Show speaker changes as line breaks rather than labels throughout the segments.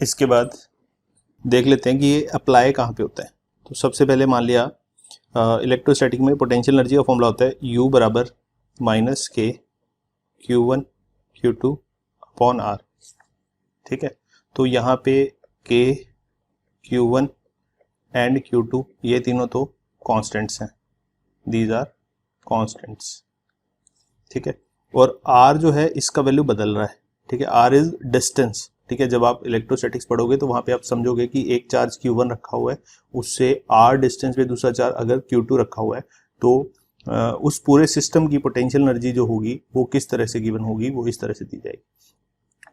इसके बाद देख लेते हैं कि ये अप्लाई कहाँ पे होता है। तो सबसे पहले मान लिया इलेक्ट्रोस्टैटिक में पोटेंशियल एनर्जी का फॉर्मूला होता है U बराबर माइनस के Q1 Q2 अपॉन R। ठीक है, तो यहाँ पे K Q1 एंड Q2 ये तीनों तो कांस्टेंट्स हैं, दीज आर कांस्टेंट्स। ठीक है, और R जो है इसका वैल्यू बदल रहा है। ठीक है, R इज डिस्टेंस। ठीक है, जब आप इलेक्ट्रोस्टैटिक्स पढ़ोगे तो वहां पे आप समझोगे कि एक चार्ज Q1 रखा हुआ है, उससे R डिस्टेंस पे दूसरा चार्ज अगर Q2 रखा हुआ है तो उस पूरे सिस्टम की पोटेंशियल एनर्जी जो होगी वो किस तरह से गिवन होगी, वो इस तरह से दी जाएगी।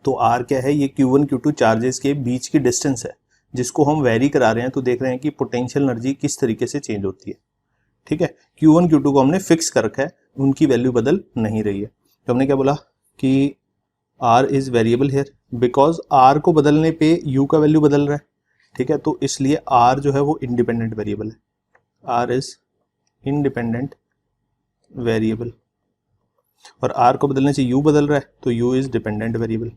तो R क्या है, ये Q1 Q2 चार्जेस के बीच की डिस्टेंस है जिसको हम वेरी करा रहे हैं। तो देख रहे हैं कि पोटेंशियल एनर्जी किस तरीके से चेंज होती है। ठीक है, Q1 Q2 को हमने फिक्स कर रखा है, उनकी वैल्यू बदल नहीं रही है। तो हमने क्या बोला कि R is variable here, because R को बदलने पे U का वैल्यू बदल रहा है। ठीक है, तो इसलिए R जो है वो इंडिपेंडेंट वेरिएबल है। R इज इंडिपेंडेंट वेरिएबल, और R को बदलने से U बदल रहा है तो U इज डिपेंडेंट वेरिएबल।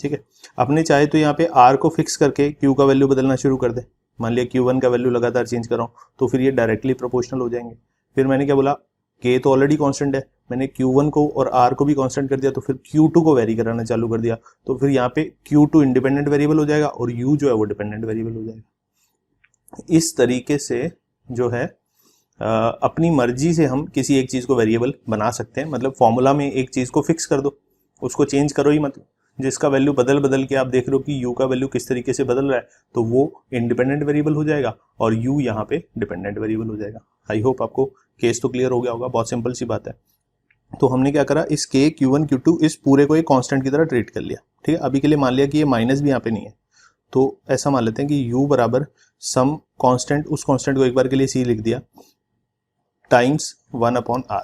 ठीक है, अपने चाहे तो यहाँ पे R को फिक्स करके Q का वैल्यू बदलना शुरू कर दे। मान लिया Q1 का वैल्यू लगातार चेंज कर रहा हूँ तो फिर ये डायरेक्टली प्रोपोर्शनल हो जाएंगे। फिर मैंने क्या बोला, K तो ऑलरेडी कांस्टेंट है, मैंने Q1 को और R को भी कांस्टेंट कर दिया, तो फिर Q2 को वेरी कराना चालू कर दिया। तो फिर यहाँ पे Q2 इंडिपेंडेंट वेरिएबल हो जाएगा और U जो है वो डिपेंडेंट वेरिएबल हो जाएगा। इस तरीके से जो है अपनी मर्जी से हम किसी एक चीज को वेरिएबल बना सकते हैं। मतलब फॉर्मूला में एक चीज को फिक्स कर दो, उसको चेंज करो ही मत। जिसका वैल्यू बदल बदल के आप देख रहे हो कि U का वैल्यू किस तरीके से बदल रहा है, तो वो इंडिपेंडेंट वेरिएबल हो जाएगा और U यहाँ पे डिपेंडेंट वेरिएबल हो जाएगा। आई होप आपको केस तो क्लियर हो गया होगा, बहुत सिंपल सी बात है। तो हमने क्या करा, इस K Q1 Q2 इस पूरे को एक कांस्टेंट की तरह ट्रीट कर लिया। ठीक है, अभी के लिए मान लिया कि ये माइनस भी यहाँ पे नहीं है, तो ऐसा मान लेते हैं कि U बराबर सम कांस्टेंट, उस कांस्टेंट को एक बार के लिए C लिख दिया, टाइम्स 1 अपॉन R।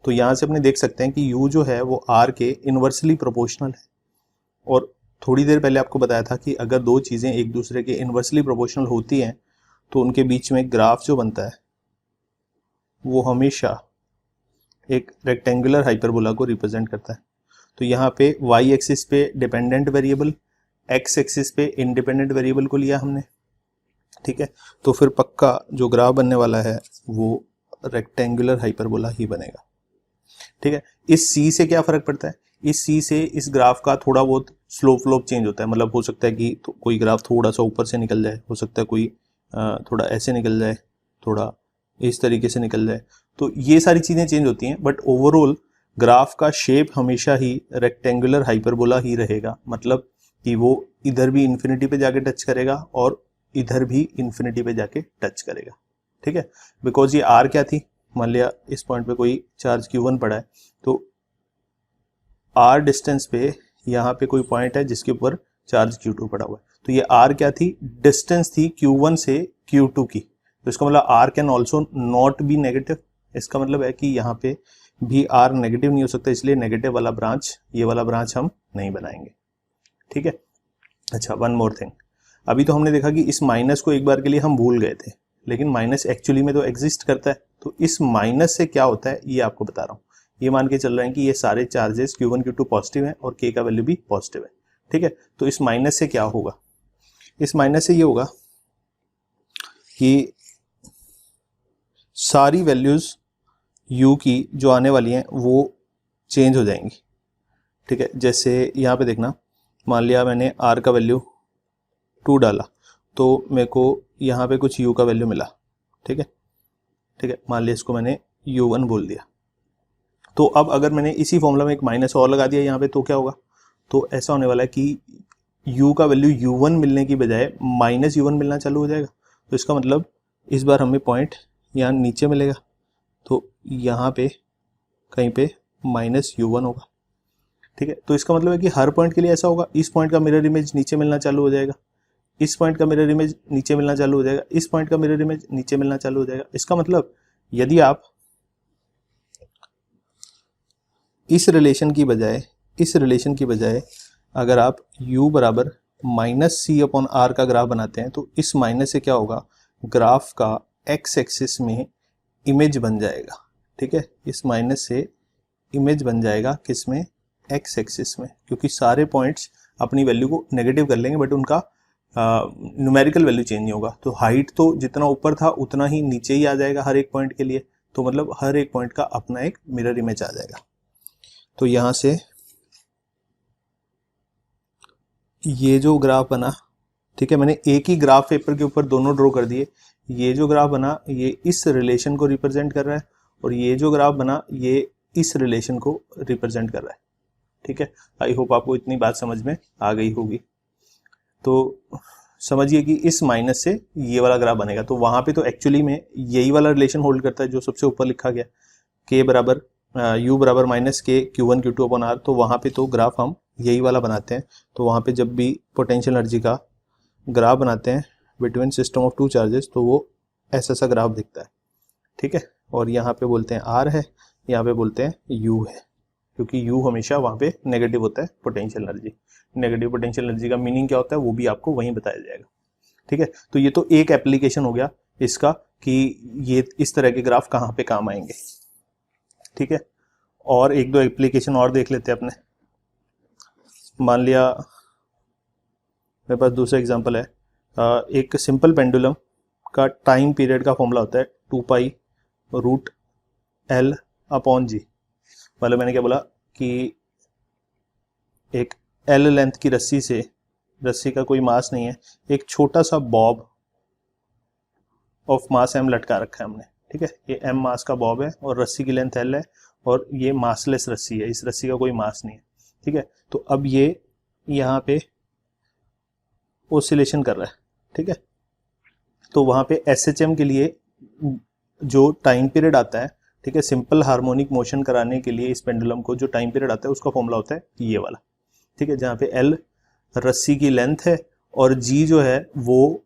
तो यहां से अपने देख सकते हैं कि U जो है वो R के इनवर्सली प्रोपोर्शनल है। और थोड़ी देर पहले आपको बताया था कि अगर दो चीजें एक दूसरे के इनवर्सली प्रोपोर्शनल होती हैं तो उनके बीच में ग्राफ जो बनता है वो हमेशा एक रेक्टेंगुलर हाइपरबोला को रिप्रेजेंट करता है। तो यहाँ पे y एक्सिस पे डिपेंडेंट वेरिएबल, x एक्सिस पे इंडिपेंडेंट वेरिएबल को लिया हमने। ठीक है, तो फिर पक्का जो ग्राफ बनने वाला है वो रेक्टेंगुलर हाइपरबोला ही बनेगा। ठीक है, इस C से क्या फर्क पड़ता है, इस C से इस ग्राफ का थोड़ा बहुत स्लोप फ्लोप चेंज होता है। मतलब हो सकता है कि तो कोई ग्राफ थोड़ा सा ऊपर से निकल जाए, हो सकता है कोई थोड़ा ऐसे निकल जाए, थोड़ा इस तरीके से निकल जाए, तो ये सारी चीजें चेंज होती हैं। बट ओवरऑल ग्राफ का शेप हमेशा ही रेक्टेंगुलर हाइपरबोला ही रहेगा। मतलब कि वो इधर भी इन्फिनिटी पे जाके टच करेगा और इधर भी इन्फिनिटी पे जाके टच करेगा। ठीक है, बिकॉज ये R क्या थी, मान लिया इस पॉइंट पे कोई चार्ज Q1 पड़ा है, तो R डिस्टेंस पे यहाँ पे कोई पॉइंट है जिसके ऊपर चार्ज Q2 पड़ा हुआ है, तो ये R क्या थी, डिस्टेंस थी Q1 से Q2 की। तो इसका मतलब R can also not be negative. इसका मतलब है कि यहाँ पे भी R नेगेटिव नहीं हो सकता, इसलिए नेगेटिव वाला ब्रांच, ये वाला ब्रांच हम नहीं बनाएंगे। ठीक है, अच्छा वन मोर थिंग, अभी तो हमने देखा कि इस माइनस को एक बार के लिए हम भूल गए थे, लेकिन माइनस एक्चुअली में तो एग्जिस्ट करता है। तो इस माइनस से क्या होता है ये आपको बता रहा हूँ। ये मान के चल रहे हैं कि ये सारे चार्जेस Q1 Q2 पॉजिटिव हैं और K का वैल्यू भी पॉजिटिव है। ठीक है, तो इस माइनस से क्या होगा, इस माइनस से ये होगा कि सारी वैल्यूज U की जो आने वाली हैं वो चेंज हो जाएंगी। ठीक है, जैसे यहाँ पे देखना, मान लिया मैंने R का वैल्यू 2 डाला तो मेरे को यहाँ पे कुछ U का वैल्यू मिला। ठीक है, ठीक है, मान लिया इसको मैंने U1 बोल दिया। तो अब अगर मैंने इसी फॉर्मूला में एक माइनस और लगा दिया यहाँ पे तो क्या होगा, तो ऐसा होने वाला है कि U का वैल्यू U1 मिलने की बजाय माइनस U1 मिलना चालू हो जाएगा। तो इसका मतलब इस बार हमें पॉइंट यहाँ नीचे मिलेगा, तो यहाँ पे कहीं पे माइनस U1 होगा। ठीक है, तो इसका मतलब है कि हर पॉइंट के लिए ऐसा होगा, इस पॉइंट का मिरर इमेज नीचे मिलना चालू हो जाएगा, इस पॉइंट का मिरर इमेज नीचे मिलना चालू हो जाएगा, इस पॉइंट का मिरर इमेज नीचे मिलना चालू हो जाएगा। इसका मतलब यदि आप इस रिलेशन की बजाय अगर आप U बराबर माइनस C अपॉन R का ग्राफ बनाते हैं तो इस माइनस से क्या होगा, ग्राफ का x एक्सिस में इमेज बन जाएगा। ठीक है, इस माइनस से इमेज बन जाएगा किसमें, एक्स एक्सिस में, क्योंकि सारे पॉइंट्स अपनी वैल्यू को नेगेटिव कर लेंगे बट उनका न्यूमेरिकल वैल्यू चेंज नहीं होगा। तो हाइट तो जितना ऊपर था उतना ही नीचे ही आ जाएगा हर एक पॉइंट के लिए, तो मतलब हर एक पॉइंट का अपना एक मिरर इमेज आ जाएगा। तो यहां से ये जो ग्राफ बना, ठीक है, मैंने एक ही ग्राफ पेपर के ऊपर दोनों ड्रॉ कर दिए। ये जो ग्राफ बना ये इस रिलेशन को रिप्रेजेंट कर रहा है, और ये जो ग्राफ बना ये इस रिलेशन को रिप्रेजेंट कर रहा है। ठीक है, आई होप आपको इतनी बात समझ में आ गई होगी। तो समझिए कि इस माइनस से ये वाला ग्राफ बनेगा, तो वहां पे तो एक्चुअली में यही वाला रिलेशन होल्ड करता है जो सबसे ऊपर लिखा गया, k बराबर u बराबर माइनस के Q1 Q2 अपॉन R। तो वहां पे तो ग्राफ हम यही वाला बनाते हैं। तो वहां पे जब भी पोटेंशियल एनर्जी का ग्राफ बनाते हैं between system of two charges, तो वो ऐसा सा ग्राफ दिखता है। ठीक है, और यहाँ पे बोलते हैं R है, यहाँ पे बोलते हैं U है, क्योंकि U हमेशा वहाँ पे नेगेटिव होता है potential energy. Negative potential energy का मीनिंग क्या होता है वो भी आपको वहीं बताया जाएगा। ठीक है, तो ये तो एक एप्लीकेशन हो गया इसका कि ये इस तरह के ग्राफ कहाँ पे काम आएंगे। ठीक है, और एक दो एप्लीकेशन और देख लेते हैं अपने। मान लिया मेरे पास दूसरा एग्जांपल है, एक सिंपल पेंडुलम का टाइम पीरियड का फॉर्मूला होता है 2 पाई रूट एल अपॉन जी। मतलब मैंने क्या बोला कि एक एल लेंथ की रस्सी से, रस्सी का कोई मास नहीं है, एक छोटा सा बॉब ऑफ मास एम लटका रखा है हमने। ठीक है, ये एम मास का बॉब है और रस्सी की लेंथ एल है, और ये मासलेस रस्सी है, इस रस्सी का कोई मास नहीं है। ठीक है, तो अब ये यहाँ पे ओसिलेशन कर रहा है। ठीक है, तो वहाँ पे एसएचएम के लिए जो टाइम पीरियड आता है, ठीक है, सिंपल हार्मोनिक मोशन कराने के लिए इस पेंडुलम को जो टाइम पीरियड आता है उसका फॉर्मूला होता है ये वाला। ठीक है, जहाँ पे एल रस्सी की लेंथ है और जी जो है वो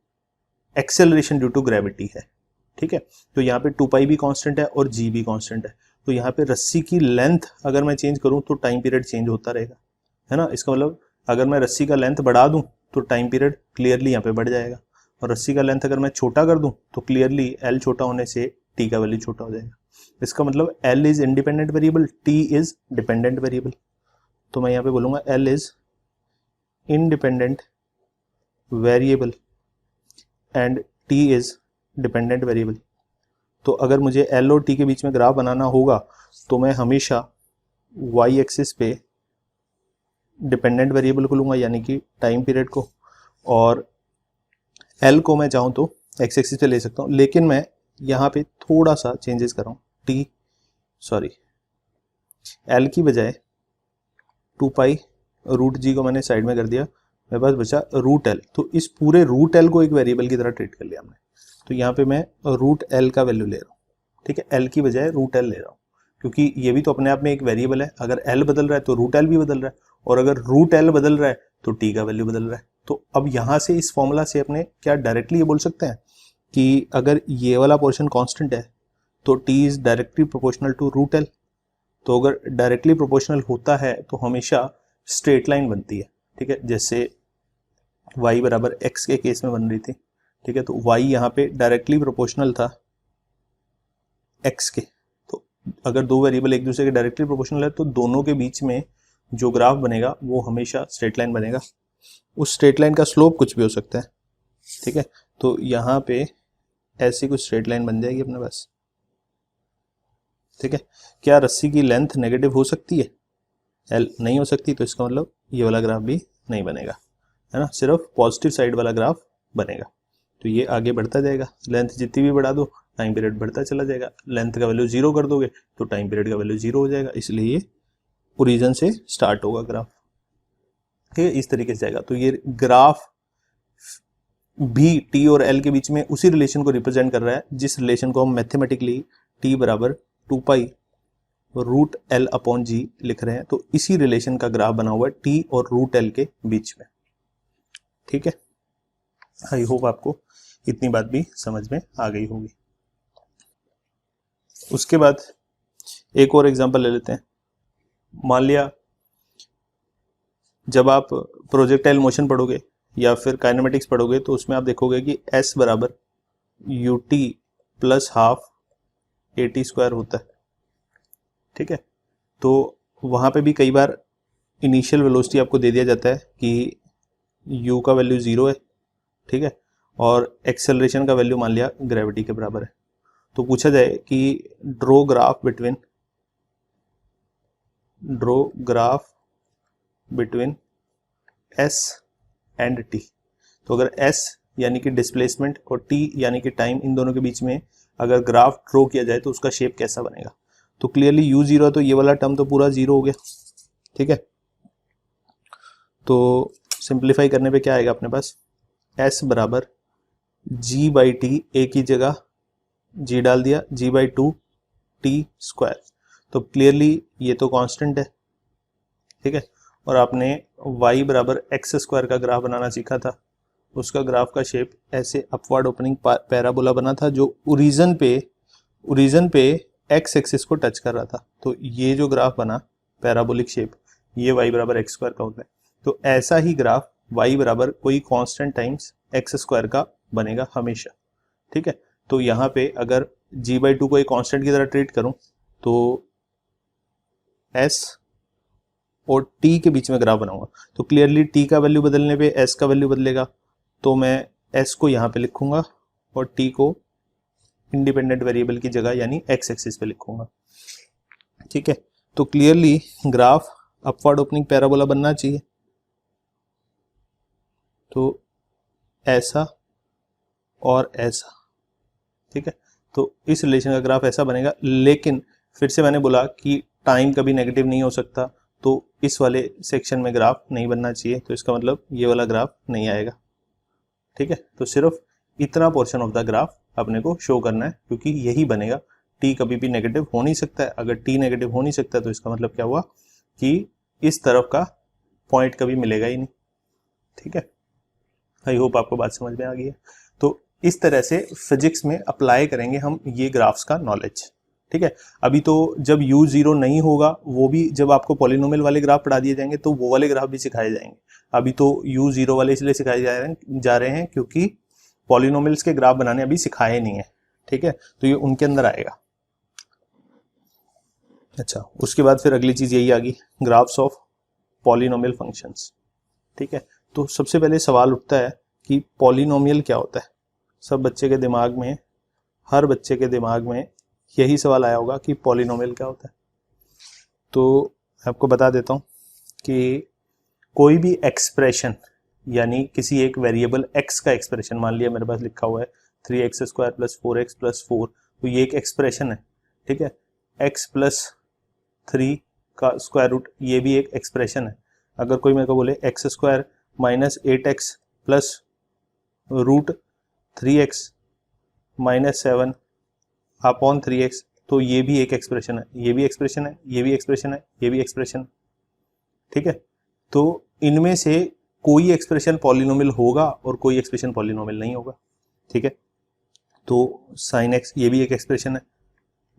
एक्सेलरेशन ड्यू टू ग्रेविटी है। ठीक है, तो यहाँ पे 2 पाई भी कांस्टेंट है और जी भी कांस्टेंट है। तो यहाँ पे रस्सी की लेंथ अगर मैं चेंज करूँ तो टाइम पीरियड चेंज होता रहेगा, है ना। इसका मतलब अगर मैं रस्सी का लेंथ बढ़ा दूं तो टाइम पीरियड क्लियरली यहाँ पे बढ़ जाएगा, और रस्सी का लेंथ अगर मैं छोटा कर दूं तो क्लियरली एल छोटा होने से टी का वैल्यू छोटा हो जाएगा। इसका मतलब L is independent variable, T is dependent variable. तो मैं यहाँ पे बोलूंगा L is independent variable and T is dependent variable. तो अगर मुझे एल और टी के बीच में ग्राफ बनाना होगा तो मैं हमेशा वाई एक्सिस पे डिपेंडेंट वेरिएबल को लूंगा, यानी कि टाइम पीरियड को, और एल को मैं चाहूँ तो एक्स एक्सिस पे ले सकता हूँ। लेकिन मैं यहाँ पे थोड़ा सा चेंजेस कर रहा हूँ, एल की बजाय 2 पाई रूट जी को मैंने साइड में कर दिया, मेरे पास बचा रूट एल। तो इस पूरे रूट एल को एक वेरिएबल की तरह ट्रीट कर लिया हमने। तो यहाँ पे मैं रूट एल का वैल्यू ले रहा हूँ। ठीक है, एल की बजाय रूट एल ले रहा हूँ, क्योंकि ये भी तो अपने आप में एक वेरिएबल है। अगर एल बदल रहा है तो रूट एल भी बदल रहा है, और अगर रूट एल बदल रहा है तो टी का वैल्यू बदल रहा है। तो अब यहाँ से इस फॉर्मूला से अपने क्या डायरेक्टली ये बोल सकते हैं कि अगर ये वाला पोर्शन कांस्टेंट है तो T is directly proportional to root L. तो अगर डायरेक्टली प्रोपोर्शनल होता है तो हमेशा स्ट्रेट लाइन बनती है। ठीक है, जैसे y बराबर x के केस में बन रही थी। ठीक है, तो y यहाँ पे डायरेक्टली प्रोपोर्शनल था x के। तो अगर दो वेरिएबल एक दूसरे के डायरेक्टली प्रोपोर्शनल है तो दोनों के बीच में जो ग्राफ बनेगा वो हमेशा स्ट्रेट लाइन बनेगा। उस स्ट्रेट लाइन का स्लोप कुछ भी हो सकता है। ठीक है, तो यहाँ पे ऐसी कुछ स्ट्रेट लाइन बन जाएगी अपने पास। ठीक है, क्या रस्सी की लेंथ नेगेटिव हो सकती है? एल नहीं हो सकती, तो इसका मतलब ये वाला ग्राफ भी नहीं बनेगा, है ना, सिर्फ पॉजिटिव साइड वाला ग्राफ बनेगा। तो ये आगे बढ़ता जाएगा, लेंथ जितनी भी बढ़ा दो टाइम पीरियड बढ़ता चला जाएगा। लेंथ का वैल्यू 0 कर दोगे तो टाइम पीरियड का वैल्यू 0 हो जाएगा, इसलिए ये ओरिजिन से स्टार्ट होगा ग्राफ। ठीक है, इस तरीके से जाएगा। तो ये ग्राफ भी टी और एल के बीच में उसी रिलेशन को रिप्रेजेंट कर रहा है जिस रिलेशन को हम मैथमेटिकली टी बराबर 2 पाई रूट एल अपॉन जी लिख रहे हैं। तो इसी रिलेशन का ग्राफ बना हुआ है टी और रूट एल के बीच में। ठीक है, आई होप आपको इतनी बात भी समझ में आ गई होगी। उसके बाद एक और एग्जांपल ले लेते हैं। मान लिया जब आप प्रोजेक्टाइल मोशन पढ़ोगे या फिर काइनेमेटिक्स पढ़ोगे तो उसमें आप देखोगे कि S बराबर ut plus half at square होता है। ठीक है, तो वहां पे भी कई बार इनिशियल वेलोसिटी आपको दे दिया जाता है कि u का वैल्यू 0 है, ठीक है, और एक्सेलरेशन का वैल्यू मान लिया ग्रेविटी के बराबर है। तो पूछा जाए कि draw graph between s and t। तो अगर s यानी कि डिस्प्लेसमेंट और t यानी कि टाइम, इन दोनों के बीच में अगर ग्राफ ड्रॉ किया जाए तो उसका शेप कैसा बनेगा। तो क्लियरली u 0 है, तो ये वाला टर्म तो पूरा 0 हो गया, ठीक है। तो सिंप्लीफाई करने पे क्या आएगा अपने पास, s बराबर g बाई टी, a की जगह g डाल दिया, g बाई 2 टी स्क्वायर। तो क्लियरली ये तो कांस्टेंट है, ठीक है। और आपने y बराबर एक्स स्क्वायर का ग्राफ बनाना सीखा था, उसका ग्राफ का शेप ऐसे अपवर्ड ओपनिंग पैराबोला बना था जो ओरिजिन पे एक्स एक्सिस को टच कर रहा था। तो ये जो ग्राफ बना पैराबोलिक शेप, ये y बराबर एक्स स्क्वायर का होता है। तो ऐसा ही ग्राफ y बराबर कोई कांस्टेंट टाइम्स एक्स स्क्वायर का बनेगा हमेशा, ठीक है। तो यहाँ पे अगर g बाई 2 को एक कांस्टेंट की तरह ट्रीट करूं तो s और t के बीच में ग्राफ बनाऊंगा। तो क्लियरली t का वैल्यू बदलने पे s का वैल्यू बदलेगा, तो मैं s को यहाँ पे लिखूंगा और t को इंडिपेंडेंट वेरिएबल की जगह यानी x एक्सिस पे लिखूंगा, ठीक है। तो clearly graph upward opening parabola बनना चाहिए, तो ऐसा और ऐसा, ठीक है। तो इस रिलेशन का ग्राफ ऐसा बनेगा, लेकिन फिर से मैंने बोला कि टाइम कभी नेगेटिव नहीं हो सकता, तो इस वाले सेक्शन में ग्राफ नहीं बनना चाहिए। तो इसका मतलब ये वाला ग्राफ नहीं आएगा, ठीक है। तो सिर्फ इतना पोर्शन ऑफ द ग्राफ अपने को शो करना है, क्योंकि यही बनेगा। टी कभी भी नेगेटिव हो नहीं सकता है, अगर टी नेगेटिव हो नहीं सकता तो इसका मतलब क्या हुआ कि इस तरफ का पॉइंट कभी मिलेगा ही नहीं, ठीक है। आई होप आपको बात समझ में आ गई है। तो इस तरह से फिजिक्स में अप्लाई करेंगे हम ये ग्राफ्स का नॉलेज, ठीक है। अभी तो जब u 0 नहीं होगा, वो भी जब आपको पॉलिनोमियल वाले ग्राफ पढ़ा दिए जाएंगे तो वो वाले ग्राफ भी सिखाए जाएंगे। अभी तो u 0 वाले इसलिए सिखाए जा रहे हैं क्योंकि पॉलिनोमियल्स के ग्राफ बनाने अभी सिखाए नहीं है, ठीक है। तो ये उनके अंदर आएगा। अच्छा, उसके बाद फिर अगली चीज यही आ गई, ग्राफ्स ऑफ पॉलिनोमियल फंक्शंस, ठीक है। तो सबसे पहले सवाल उठता है कि पॉलिनोमियल क्या होता है। सब बच्चे के दिमाग में, हर बच्चे के दिमाग में यही सवाल आया होगा कि पॉलिनोमियल क्या होता है। तो आपको बता देता हूँ कि कोई भी एक्सप्रेशन, यानी किसी एक वेरिएबल x का एक्सप्रेशन, मान लिया मेरे पास लिखा हुआ है 3x square plus 4x plus 4, तो ये एक एक्सप्रेशन है, ठीक है। x प्लस 3 का स्क्वायर रूट, ये भी एक एक्सप्रेशन है। अगर कोई मेरे को बोले x square minus 8x plus root 3x minus 7 upon 3x, तो ये भी एक एक्सप्रेशन है, ये भी एक्सप्रेशन है, ये भी एक्सप्रेशन है, ये भी एक्सप्रेशन, ठीक है। तो इनमें से कोई एक्सप्रेशन पॉलिनोमियल होगा और कोई एक्सप्रेशन पॉलिनोमियल नहीं होगा, ठीक है। तो साइन एक्स, ये भी एक एक्सप्रेशन है,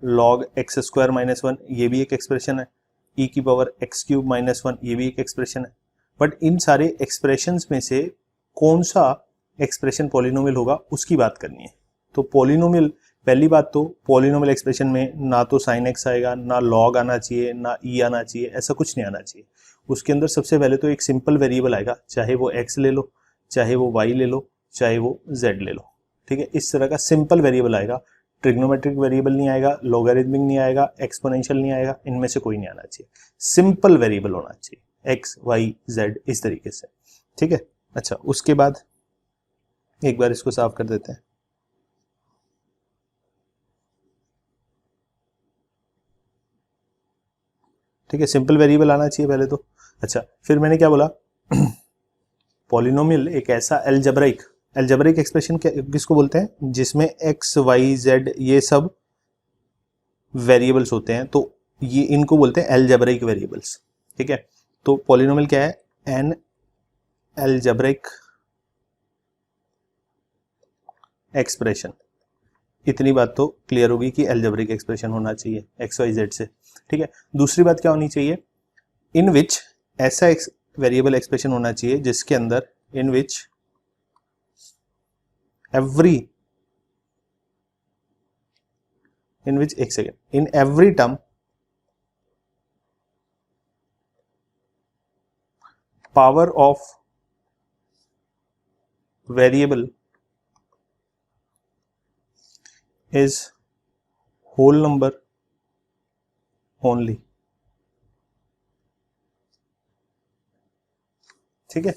लॉग एक्स स्क्वायर माइनस 1, ये भी एक एक्सप्रेशन है, ई की पावर एक्स क्यूब माइनस 1, ये भी एक एक्सप्रेशन है। बट इन सारे एक्सप्रेशंस में से कौन सा एक्सप्रेशन पॉलिनोमियल होगा उसकी बात करनी है। तो पॉलिनोमियल, पहली बात तो पॉलिनोमियल एक्सप्रेशन में ना तो साइन एक्स आएगा, ना लॉग आना चाहिए, ना ई आना चाहिए, ऐसा कुछ नहीं आना चाहिए। उसके अंदर सबसे पहले तो एक सिंपल वेरिएबल आएगा, चाहे वो एक्स ले लो, चाहे वो वाई ले लो, चाहे वो जेड ले लो, ठीक है। इस तरह का सिंपल वेरिएबल आएगा, ट्रिग्नोमेट्रिक वेरिएबल नहीं आएगा, लॉगरिथमिक नहीं आएगा, एक्सपोनेंशियल नहीं आएगा, इनमें से कोई नहीं आना चाहिए। सिंपल वेरिएबल होना चाहिए, एक्स वाई जेड, इस तरीके से, ठीक है। अच्छा, उसके बाद एक बार इसको साफ कर देते हैं, ठीक है। सिंपल वेरिएबल आना चाहिए पहले तो। अच्छा, फिर मैंने क्या बोला, पॉलिनोमियल एक ऐसा एल्जेब्रिक एक्सप्रेशन किसको बोलते हैं, जिसमें एक्स वाई जेड ये सब वेरिएबल्स होते हैं, तो ये इनको बोलते हैं एल्जेब्रिक वेरिएबल्स, ठीक है। तो पॉलिनोमियल क्या है, एन एल्जेब्रिक एक्सप्रेशन। इतनी बात तो क्लियर होगी कि एल्जेब्रिक एक्सप्रेशन होना चाहिए एक्स वाई जेड से, ठीक है। दूसरी बात क्या होनी चाहिए, इन विच ऐसा वेरिएबल एक्सप्रेशन होना चाहिए जिसके अंदर इन विच एक second, in every term power of variable is whole number only. ठीक है,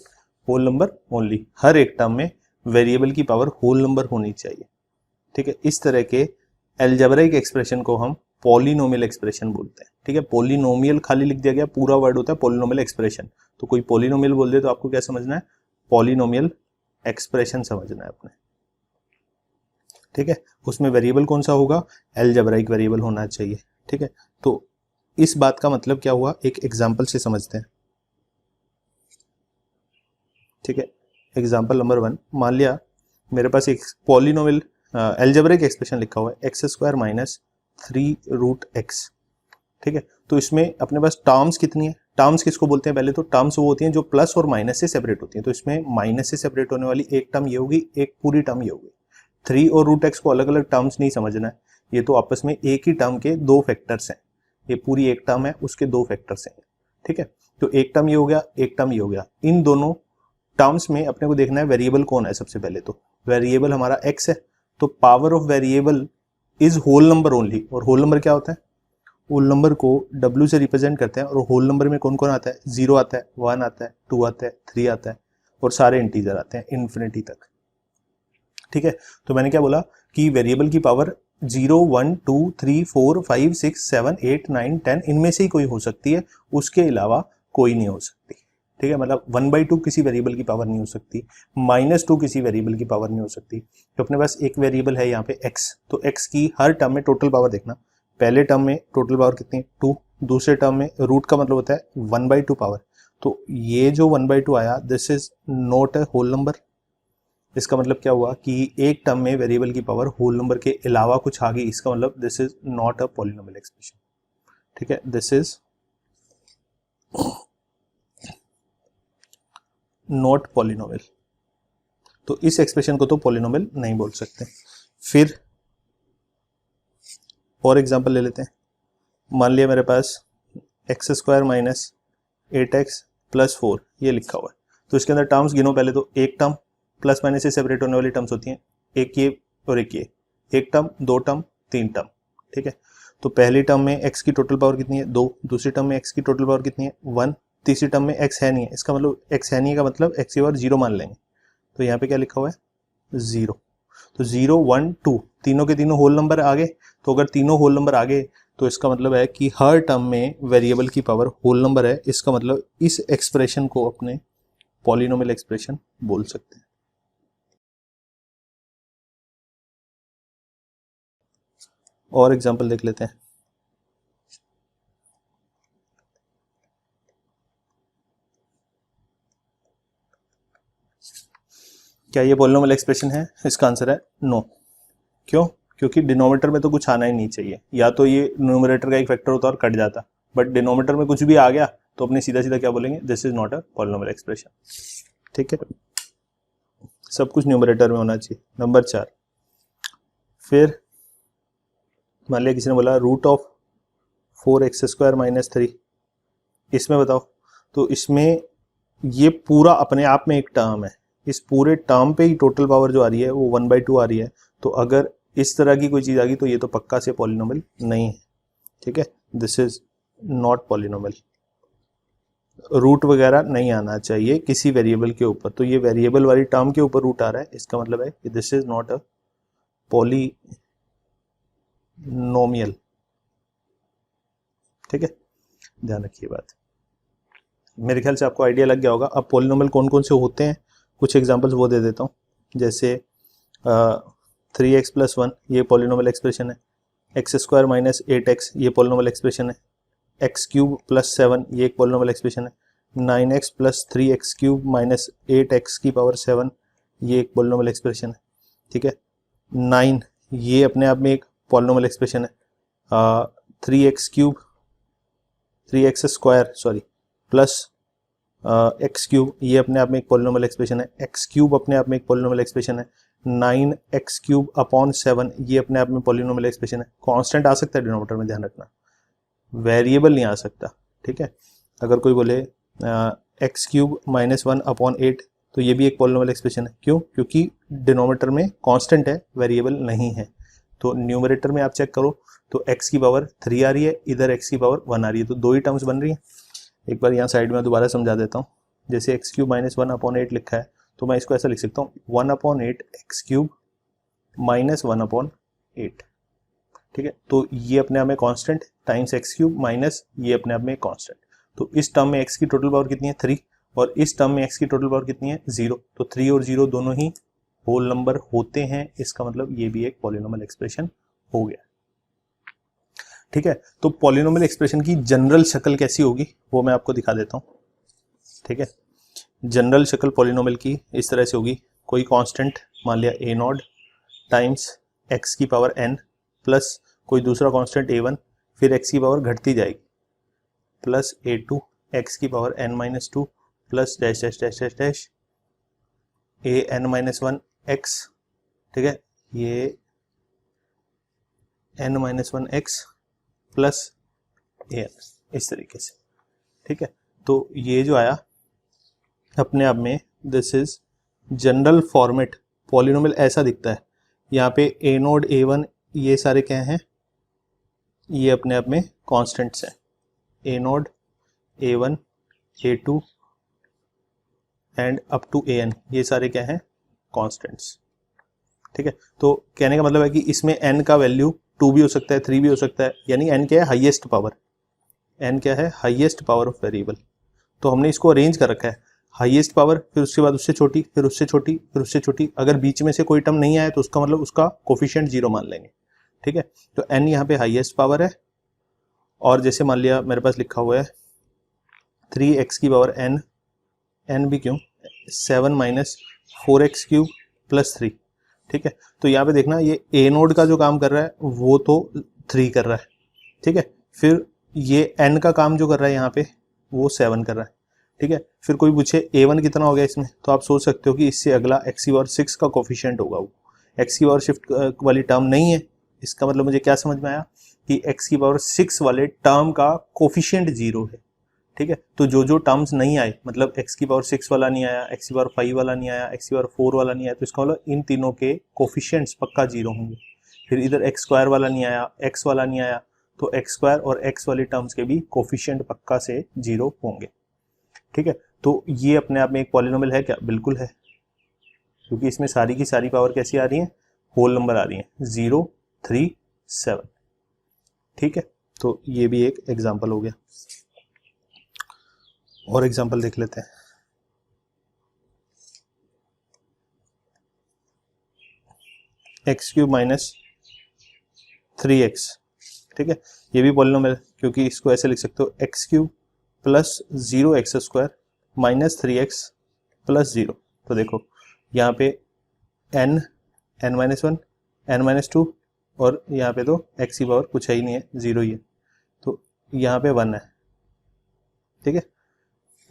होल नंबर ओनली, हर एक टर्म में वेरिएबल की पावर होल नंबर होनी चाहिए। ठीक है, इस तरह के अलजेब्रिक एक्सप्रेशन को हम पॉलिनोमियल एक्सप्रेशन बोलते हैं। ठीक है, पॉलिनोमियल खाली लिख दिया गया, पूरा वर्ड होता है पॉलिनोमियल एक्सप्रेशन। तो कोई पॉलिनोमियल बोल दे तो आपको क्या समझना है, पॉलिनोमियल एक्सप्रेशन समझना है अपने। ठीक है, उसमें वेरिएबल कौन सा होगा, अलजेब्रिक वेरिएबल होना चाहिए। ठीक है, तो इस बात का मतलब क्या हुआ, एक एग्जाम्पल से समझते हैं। ठीक है, एग्जाम्पल नंबर 1, मान लिया मेरे पास एक पॉलिनोमियल अलजेब्रिक एक्सप्रेशन लिखा हुआ है x स्क्वायर माइनस 3√x। ठीक है, तो इसमें अपने पास टर्म्स कितनी है, टर्म्स किसको बोलते हैं, पहले तो टर्म्स वो होती हैं जो प्लस और माइनस से सेपरेट होती हैं। तो इसमें माइनस से सेपरेट होने वाली एक टर्म ये होगी, एक पूरी टर्म ये होगी। 3 और √x को अलग अलग टर्म्स नहीं समझना है, ये तो आपस में एक ही टर्म के दो फैक्टर्स हैं। ये पूरी एक टर्म है, उसके दो फैक्टर्स हैं। ठीक है, तो एक टर्म ये हो गया, एक टर्म ये हो गया। इन दोनों टर्म्स में अपने को देखना है वेरिएबल कौन है। सबसे पहले तो वेरिएबल हमारा x है, तो power of variable is whole number only. और होल नंबर क्या होता है, होल नंबर को w से रिप्रेजेंट करते हैं। और होल नंबर में कौन कौन आता है, 0 आता है, 1 आता है, 2 आता है, 3 आता है, और सारे इंटीजर आते हैं इन्फिनिटी तक। ठीक है, तो मैंने क्या बोला कि वेरिएबल की पावर 0, 1, 2, 3, 4, 5, 6, 7, 8, 9, 10 इनमें से ही कोई हो सकती है, उसके अलावा कोई नहीं हो सकती। ठीक है, मतलब 1/2 किसी वेरिएबल की पावर नहीं हो सकती, -2 किसी वेरिएबल की पावर नहीं हो सकती। तो अपने पास एक वेरिएबल है यहाँ पे x, तो x की हर टर्म में टोटल पावर देखना। पहले टर्म में टोटल पावर कितनी है, 2। दूसरे टर्म में रूट का मतलब होता है 1/2 पावर। तो ये जो 1/2 आया, this is not a whole number. इसका मतलब क्या हुआ कि एक टर्म में वेरिएबल की पावर होल नंबर के अलावा कुछ आ गई, इसका मतलब this is not a polynomial expression. ठीक है, दिस इज नॉट पॉलिनोमियल। तो इस एक्सप्रेशन को तो पॉलिनोमियल नहीं बोल सकते। फिर और एग्जांपल ले लेते हैं। मान लिया मेरे पास x square minus 8x plus 4 ये लिखा हुआ है। तो इसके अंदर टर्म्स गिनो। पहले तो एक टर्म, प्लस माइनस से सेपरेट होने वाली टर्म्स होती हैं, एक ये और एक ये, एक टर्म, दो टर्म, तीन टर्म। ठीक है, तो पहली टर्म में x की टोटल पावर कितनी है, 2। दूसरी टर्म में x की टोटल पावर कितनी है, 1। तीसरी टर्म में x है नहीं है, इसका मतलब x है नहीं है का मतलब x की पावर 0 मान लेंगे। तो यहाँ पे क्या लिखा हुआ है, 0। तो 0, 1, 2 तीनों के तीनों होल नंबर आ गए। तो अगर तीनों होल नंबर आ गए तो इसका मतलब है कि हर टर्म में वेरिएबल की पावर होल नंबर है। इसका मतलब इस एक्सप्रेशन को अपने पॉलिनोमियल एक्सप्रेशन बोल सकते हैं। और एग्जांपल देख लेते हैं। क्या ये पॉलिनोमियल एक्सप्रेशन है, इसका आंसर है नो। क्यों, क्योंकि डिनोमिनेटर में तो कुछ आना ही नहीं चाहिए, या तो ये न्यूमरेटर का एक फैक्टर होता और कट जाता, बट डिनोमिनेटर में कुछ भी आ गया तो अपने सीधा सीधा क्या बोलेंगे, this is not a polynomial expression. ठीक है, सब कुछ न्यूमरेटर में होना चाहिए। नंबर 4, फिर मान लिया किसी ने बोला root of 4x square minus 3, इसमें बताओ। तो इसमें ये पूरा अपने आप में एक टर्म है, इस पूरे टर्म पे ही टोटल पावर जो आ रही है वो 1/2 आ रही है। तो अगर इस तरह की कोई चीज आ गई तो ये तो पक्का से पॉलिनोमियल नहीं है। ठीक है, this is not polynomial. Root वगैरह नहीं आना चाहिए किसी वेरिएबल के ऊपर। तो ये वेरिएबल वाली टर्म के ऊपर रूट आ रहा है, इसका मतलब है कि this is not a polynomial. ठीक है, ध्यान रखिए बात। मेरे ख्याल से आपको आइडिया लग गया होगा। अब पॉलिनोमियल कौन कौन से होते हैं, कुछ एग्जांपल्स वो दे देता हूँ। जैसे 3x + 1 ये पॉलिनोमियल एक्सप्रेशन है, x स्क्वायर माइनस 8x ये पॉलिनोमियल एक्सप्रेशन है, x³ + 7 ये एक पॉलिनोमियल एक्सप्रेशन है, 9x + 3x³ माइनस 8x की पावर 7 ये एक पॉलिनोमियल एक्सप्रेशन है। ठीक है, 9 ये अपने आप में एक पॉलिनोमियल एक्सप्रेशन है, 3x स्क्वायर प्लस x³ ये अपने आप में एक पॉलिनोमियल एक्सप्रेशन है, x³ अपने आप में एक पॉलिनोमियल एक्सप्रेशन है, 9x³ ये अपने आप में पॉलिनोमियल एक्सप्रेशन है। कांस्टेंट आ सकता है डिनोमिनेटर में, ध्यान रखना, वेरिएबल नहीं आ सकता। ठीक है, अगर कोई बोले एक्स क्यूब माइनस 1 अपॉन 8, तो ये भी एक पॉलिनोमियल एक्सप्रेशन है। क्यों? क्योंकि डिनोमिनेटर में कांस्टेंट है, वेरिएबल नहीं है। तो न्यूमरेटर में आप चेक करो तो x की पावर 3 आ रही है, इधर x की पावर 1 आ रही है, तो दो ही टर्म्स बन रही हैं। एक बार यहाँ साइड में दोबारा समझा देता हूँ। जैसे एक्स क्यूब माइनस 1 अपॉन 8 लिखा है, तो मैं इसको ऐसा लिख सकता हूँ 1 upon 8 x cube minus 1 upon 8। ठीक है, तो ये अपने आप में constant times x cube minus ये अपने आप में कांस्टेंट। तो इस टर्म में x की टोटल पावर कितनी है 3, और इस टर्म में x की टोटल पावर कितनी है 0। तो 3 और 0 दोनों ही होल नंबर होते हैं, इसका मतलब ये भी एक पॉलिनोमियल एक्सप्रेशन हो गया। ठीक है, तो पॉलिनोमियल एक्सप्रेशन की जनरल शक्ल कैसी होगी वो मैं आपको दिखा देता हूँ। ठीक है, जनरल शक्ल पॉलिनोमियल की इस तरह से होगी, कोई कांस्टेंट मान लिया a नॉट टाइम्स x की पावर n प्लस कोई दूसरा कांस्टेंट a1, फिर x की पावर घटती जाएगी प्लस a2 x की power n minus 2 plus dash dash dash dash dash a n minus 1 x। ठीक है, ये n minus 1 x plus a n, इस तरीके से। ठीक है, तो ये जो आया अपने आप में this is general format. Polynomial ऐसा दिखता है, यहाँ पे a नोड a1 ये सारे क्या हैं, ये अपने आप में कॉन्स्टेंट्स हैं। a naught a1 a2 and up to an ये सारे क्या हैं, कॉन्स्टेंट्स। ठीक है, तो कहने का मतलब है कि इसमें n का वैल्यू 2 भी हो सकता है, 3 भी हो सकता है, यानी n क्या है, हाईएस्ट पावर। n क्या है, हाईएस्ट पावर ऑफ वेरिएबल। तो हमने इसको अरेंज कर रखा है, हाईएस्ट पावर, फिर उसके बाद उससे छोटी, फिर उससे छोटी, फिर उससे छोटी। अगर बीच में से कोई टर्म नहीं आया तो उसका मतलब उसका कोफिशिएंट 0 मान लेंगे। ठीक है, तो n यहाँ पे हाईएस्ट पावर है, और जैसे मान लिया मेरे पास लिखा हुआ है 3x की पावर n, n भी क्यों 7 माइनस 4x क्यूब प्लस 3। ठीक है, तो यहाँ पे देखना ये a नोड का जो काम कर रहा है वो तो 3 कर रहा है। ठीक है, फिर ये n का काम जो कर रहा है यहाँ पे वो 7 कर रहा है। ठीक है, फिर कोई पूछे a1 कितना हो गया इसमें, तो आप सोच सकते हो कि इससे अगला x की पावर 6 का कोफिशिएंट होगा, वो x की पावर शिफ्ट वाली टर्म नहीं है। इसका मतलब मुझे क्या समझ में आया कि x की पावर 6 वाले टर्म का कोफिशिएंट 0 है। ठीक है, तो जो जो टर्म्स नहीं आए, मतलब x की पावर 6 वाला नहीं आया, x की पावर 5 वाला नहीं आया, x की पावर 4 वाला नहीं आया, तो इसका मतलब इन तीनों के कोफिशिएंट्स पक्का 0 होंगे। फिर इधर x स्क्वायर वाला नहीं आया, x वाला नहीं आया, तो x स्क्वायर और x वाले टर्म्स के भी कोफिशिएंट पक्का से 0 होंगे। ठीक है, तो ये अपने आप में एक पॉलिनोमियल है क्या? बिल्कुल है, क्योंकि इसमें सारी की सारी पावर कैसी आ रही है, होल नंबर आ रही है, 0 3 7। ठीक है, तो ये भी एक एग्जांपल हो गया। और एग्जांपल देख लेते हैं। X cube minus 3x। ठीक है, ये भी पॉलिनोमियल, क्योंकि इसको ऐसे लिख सकते हो x cube plus 0x square minus 3x plus 0। तो देखो यहाँ पे n n minus 1 n minus 2, और यहाँ पे तो x की पावर कुछ है ही नहीं है, 0 ही है, तो यहाँ पे 1 है। ठीक है,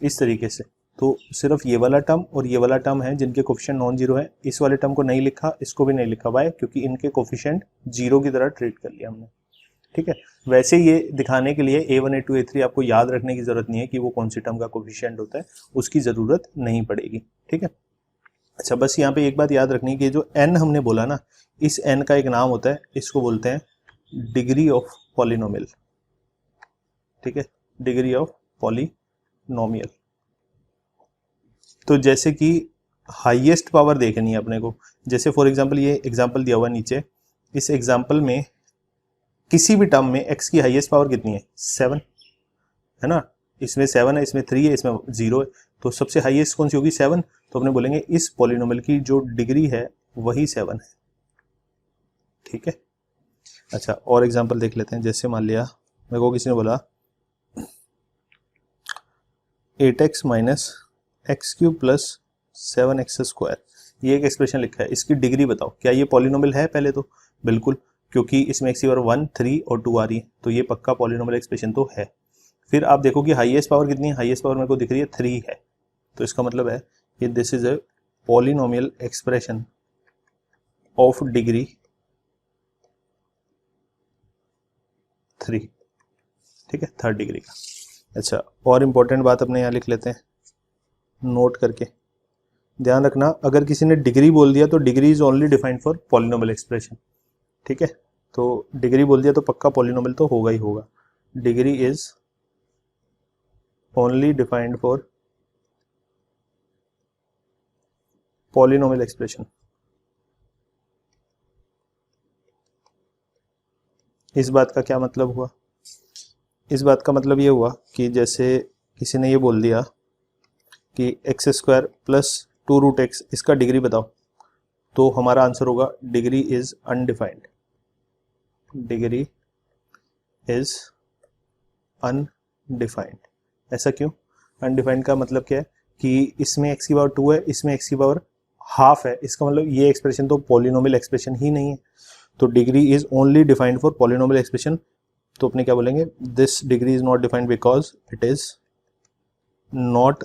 इस तरीके से। तो सिर्फ ये वाला टर्म और ये वाला टर्म है जिनके कोफिशिएंट नॉन जीरो है। इस वाले टर्म को नहीं लिखा, इसको भी नहीं लिखा, वाई? क्योंकि इनके कोफिशिएंट 0 की तरह ट्रीट कर लिया हमने। ठीक है, वैसे ये दिखाने के लिए a1 a2 a3 आपको याद रखने की जरूरत नहीं है कि वो कौन सी टर्म का कोफिशिएंट होता है, उसकी जरूरत नहीं पड़ेगी। ठीक है, अच्छा बस यहाँ पे एक बात याद रखनी कि जो n हमने बोला ना, इस n का एक नाम होता है, इसको बोलते हैं डिग्री ऑफ पॉलिनोमियल। ठीक है, डिग्री ऑफ पॉलिनोमियल। तो जैसे कि हाईएस्ट पावर देखनी है अपने को, जैसे फॉर एग्जांपल ये एग्जांपल दिया हुआ नीचे, इस एग्जांपल में किसी भी टर्म में x की हाईएस्ट पावर कितनी है, 7 है ना, इसमें 7 है, इसमें 3 है, इसमें 0 है, तो सबसे हाईएस्ट कौन सी होगी, 7। तो अपने बोलेंगे इस पॉलिनोमियल की जो डिग्री है वही 7 है। ठीक है, अच्छा और एग्जांपल देख लेते हैं। जैसे मान लिया मेरे को किसी ने बोला 8x minus x cube plus 7x square, ये एक एक्सप्रेशन लिखा है, इसकी डिग्री बताओ। क्या ये पॉलिनोमियल है? पहले तो बिल्कुल, क्योंकि इसमें x की पावर 1 3 और 2 आ रही है, तो ये पक्का पॉलिनोमियल एक्सप्रेशन तो है। फिर आप देखो कि हाईएस्ट पावर कितनी है, हाईएस्ट पावर मेरे को दिख रही है 3 है, तो इसका मतलब है कि this is a polynomial expression of degree 3। ठीक है, थर्ड डिग्री का। अच्छा और इंपॉर्टेंट बात अपने यहाँ लिख लेते हैं, नोट करके ध्यान रखना, अगर किसी ने डिग्री बोल दिया तो degree is only defined for polynomial expression, ठीक है। तो डिग्री बोल दिया तो पक्का पॉलिनोमियल तो होगा ही होगा। Degree is only defined for polynomial expression. इस बात का क्या मतलब हुआ? इस बात का मतलब ये हुआ कि जैसे किसी ने ये बोल दिया कि एक्स स्क्वायर प्लस 2√x इसका डिग्री बताओ, तो हमारा आंसर होगा degree is undefined. Degree is undefined. ऐसा क्यों? अनडिफाइंड का मतलब क्या है कि इसमें x की पावर 2 है, इसमें x की पावर हाफ है, इसका मतलब ये एक्सप्रेशन तो पॉलिनोमियल एक्सप्रेशन ही नहीं है। तो degree is only defined for polynomial expression. तो अपने क्या बोलेंगे? This degree is not defined because it is not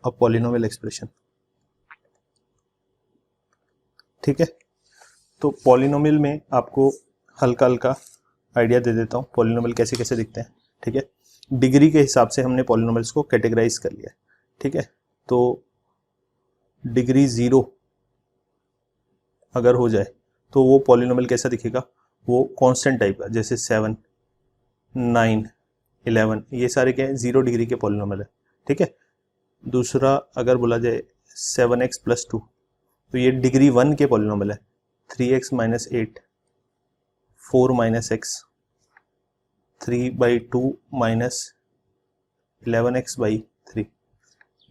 a polynomial expression, ठीक है। तो पॉलिनोमियल में आपको हल्का हल्का आइडिया दे देता हूँ पॉलिनोमियल कैसे कैसे दिखते हैं, ठीक है। डिग्री के हिसाब से हमने पॉलिनोमियल्स को कैटेगराइज कर लिया, ठीक है। तो डिग्री 0 अगर हो जाए तो वो पॉलिनोमियल कैसा दिखेगा? वो कांस्टेंट टाइप का, जैसे 7, 9, 11 ये सारे क्या है? 0 डिग्री के पॉलिनोमियल है, ठीक है। दूसरा अगर बोला जाए 7x + 2 तो ये डिग्री 1 के पॉलिनोमियल है। 3x - 8, 4 - x, 3/2 - 11x/3,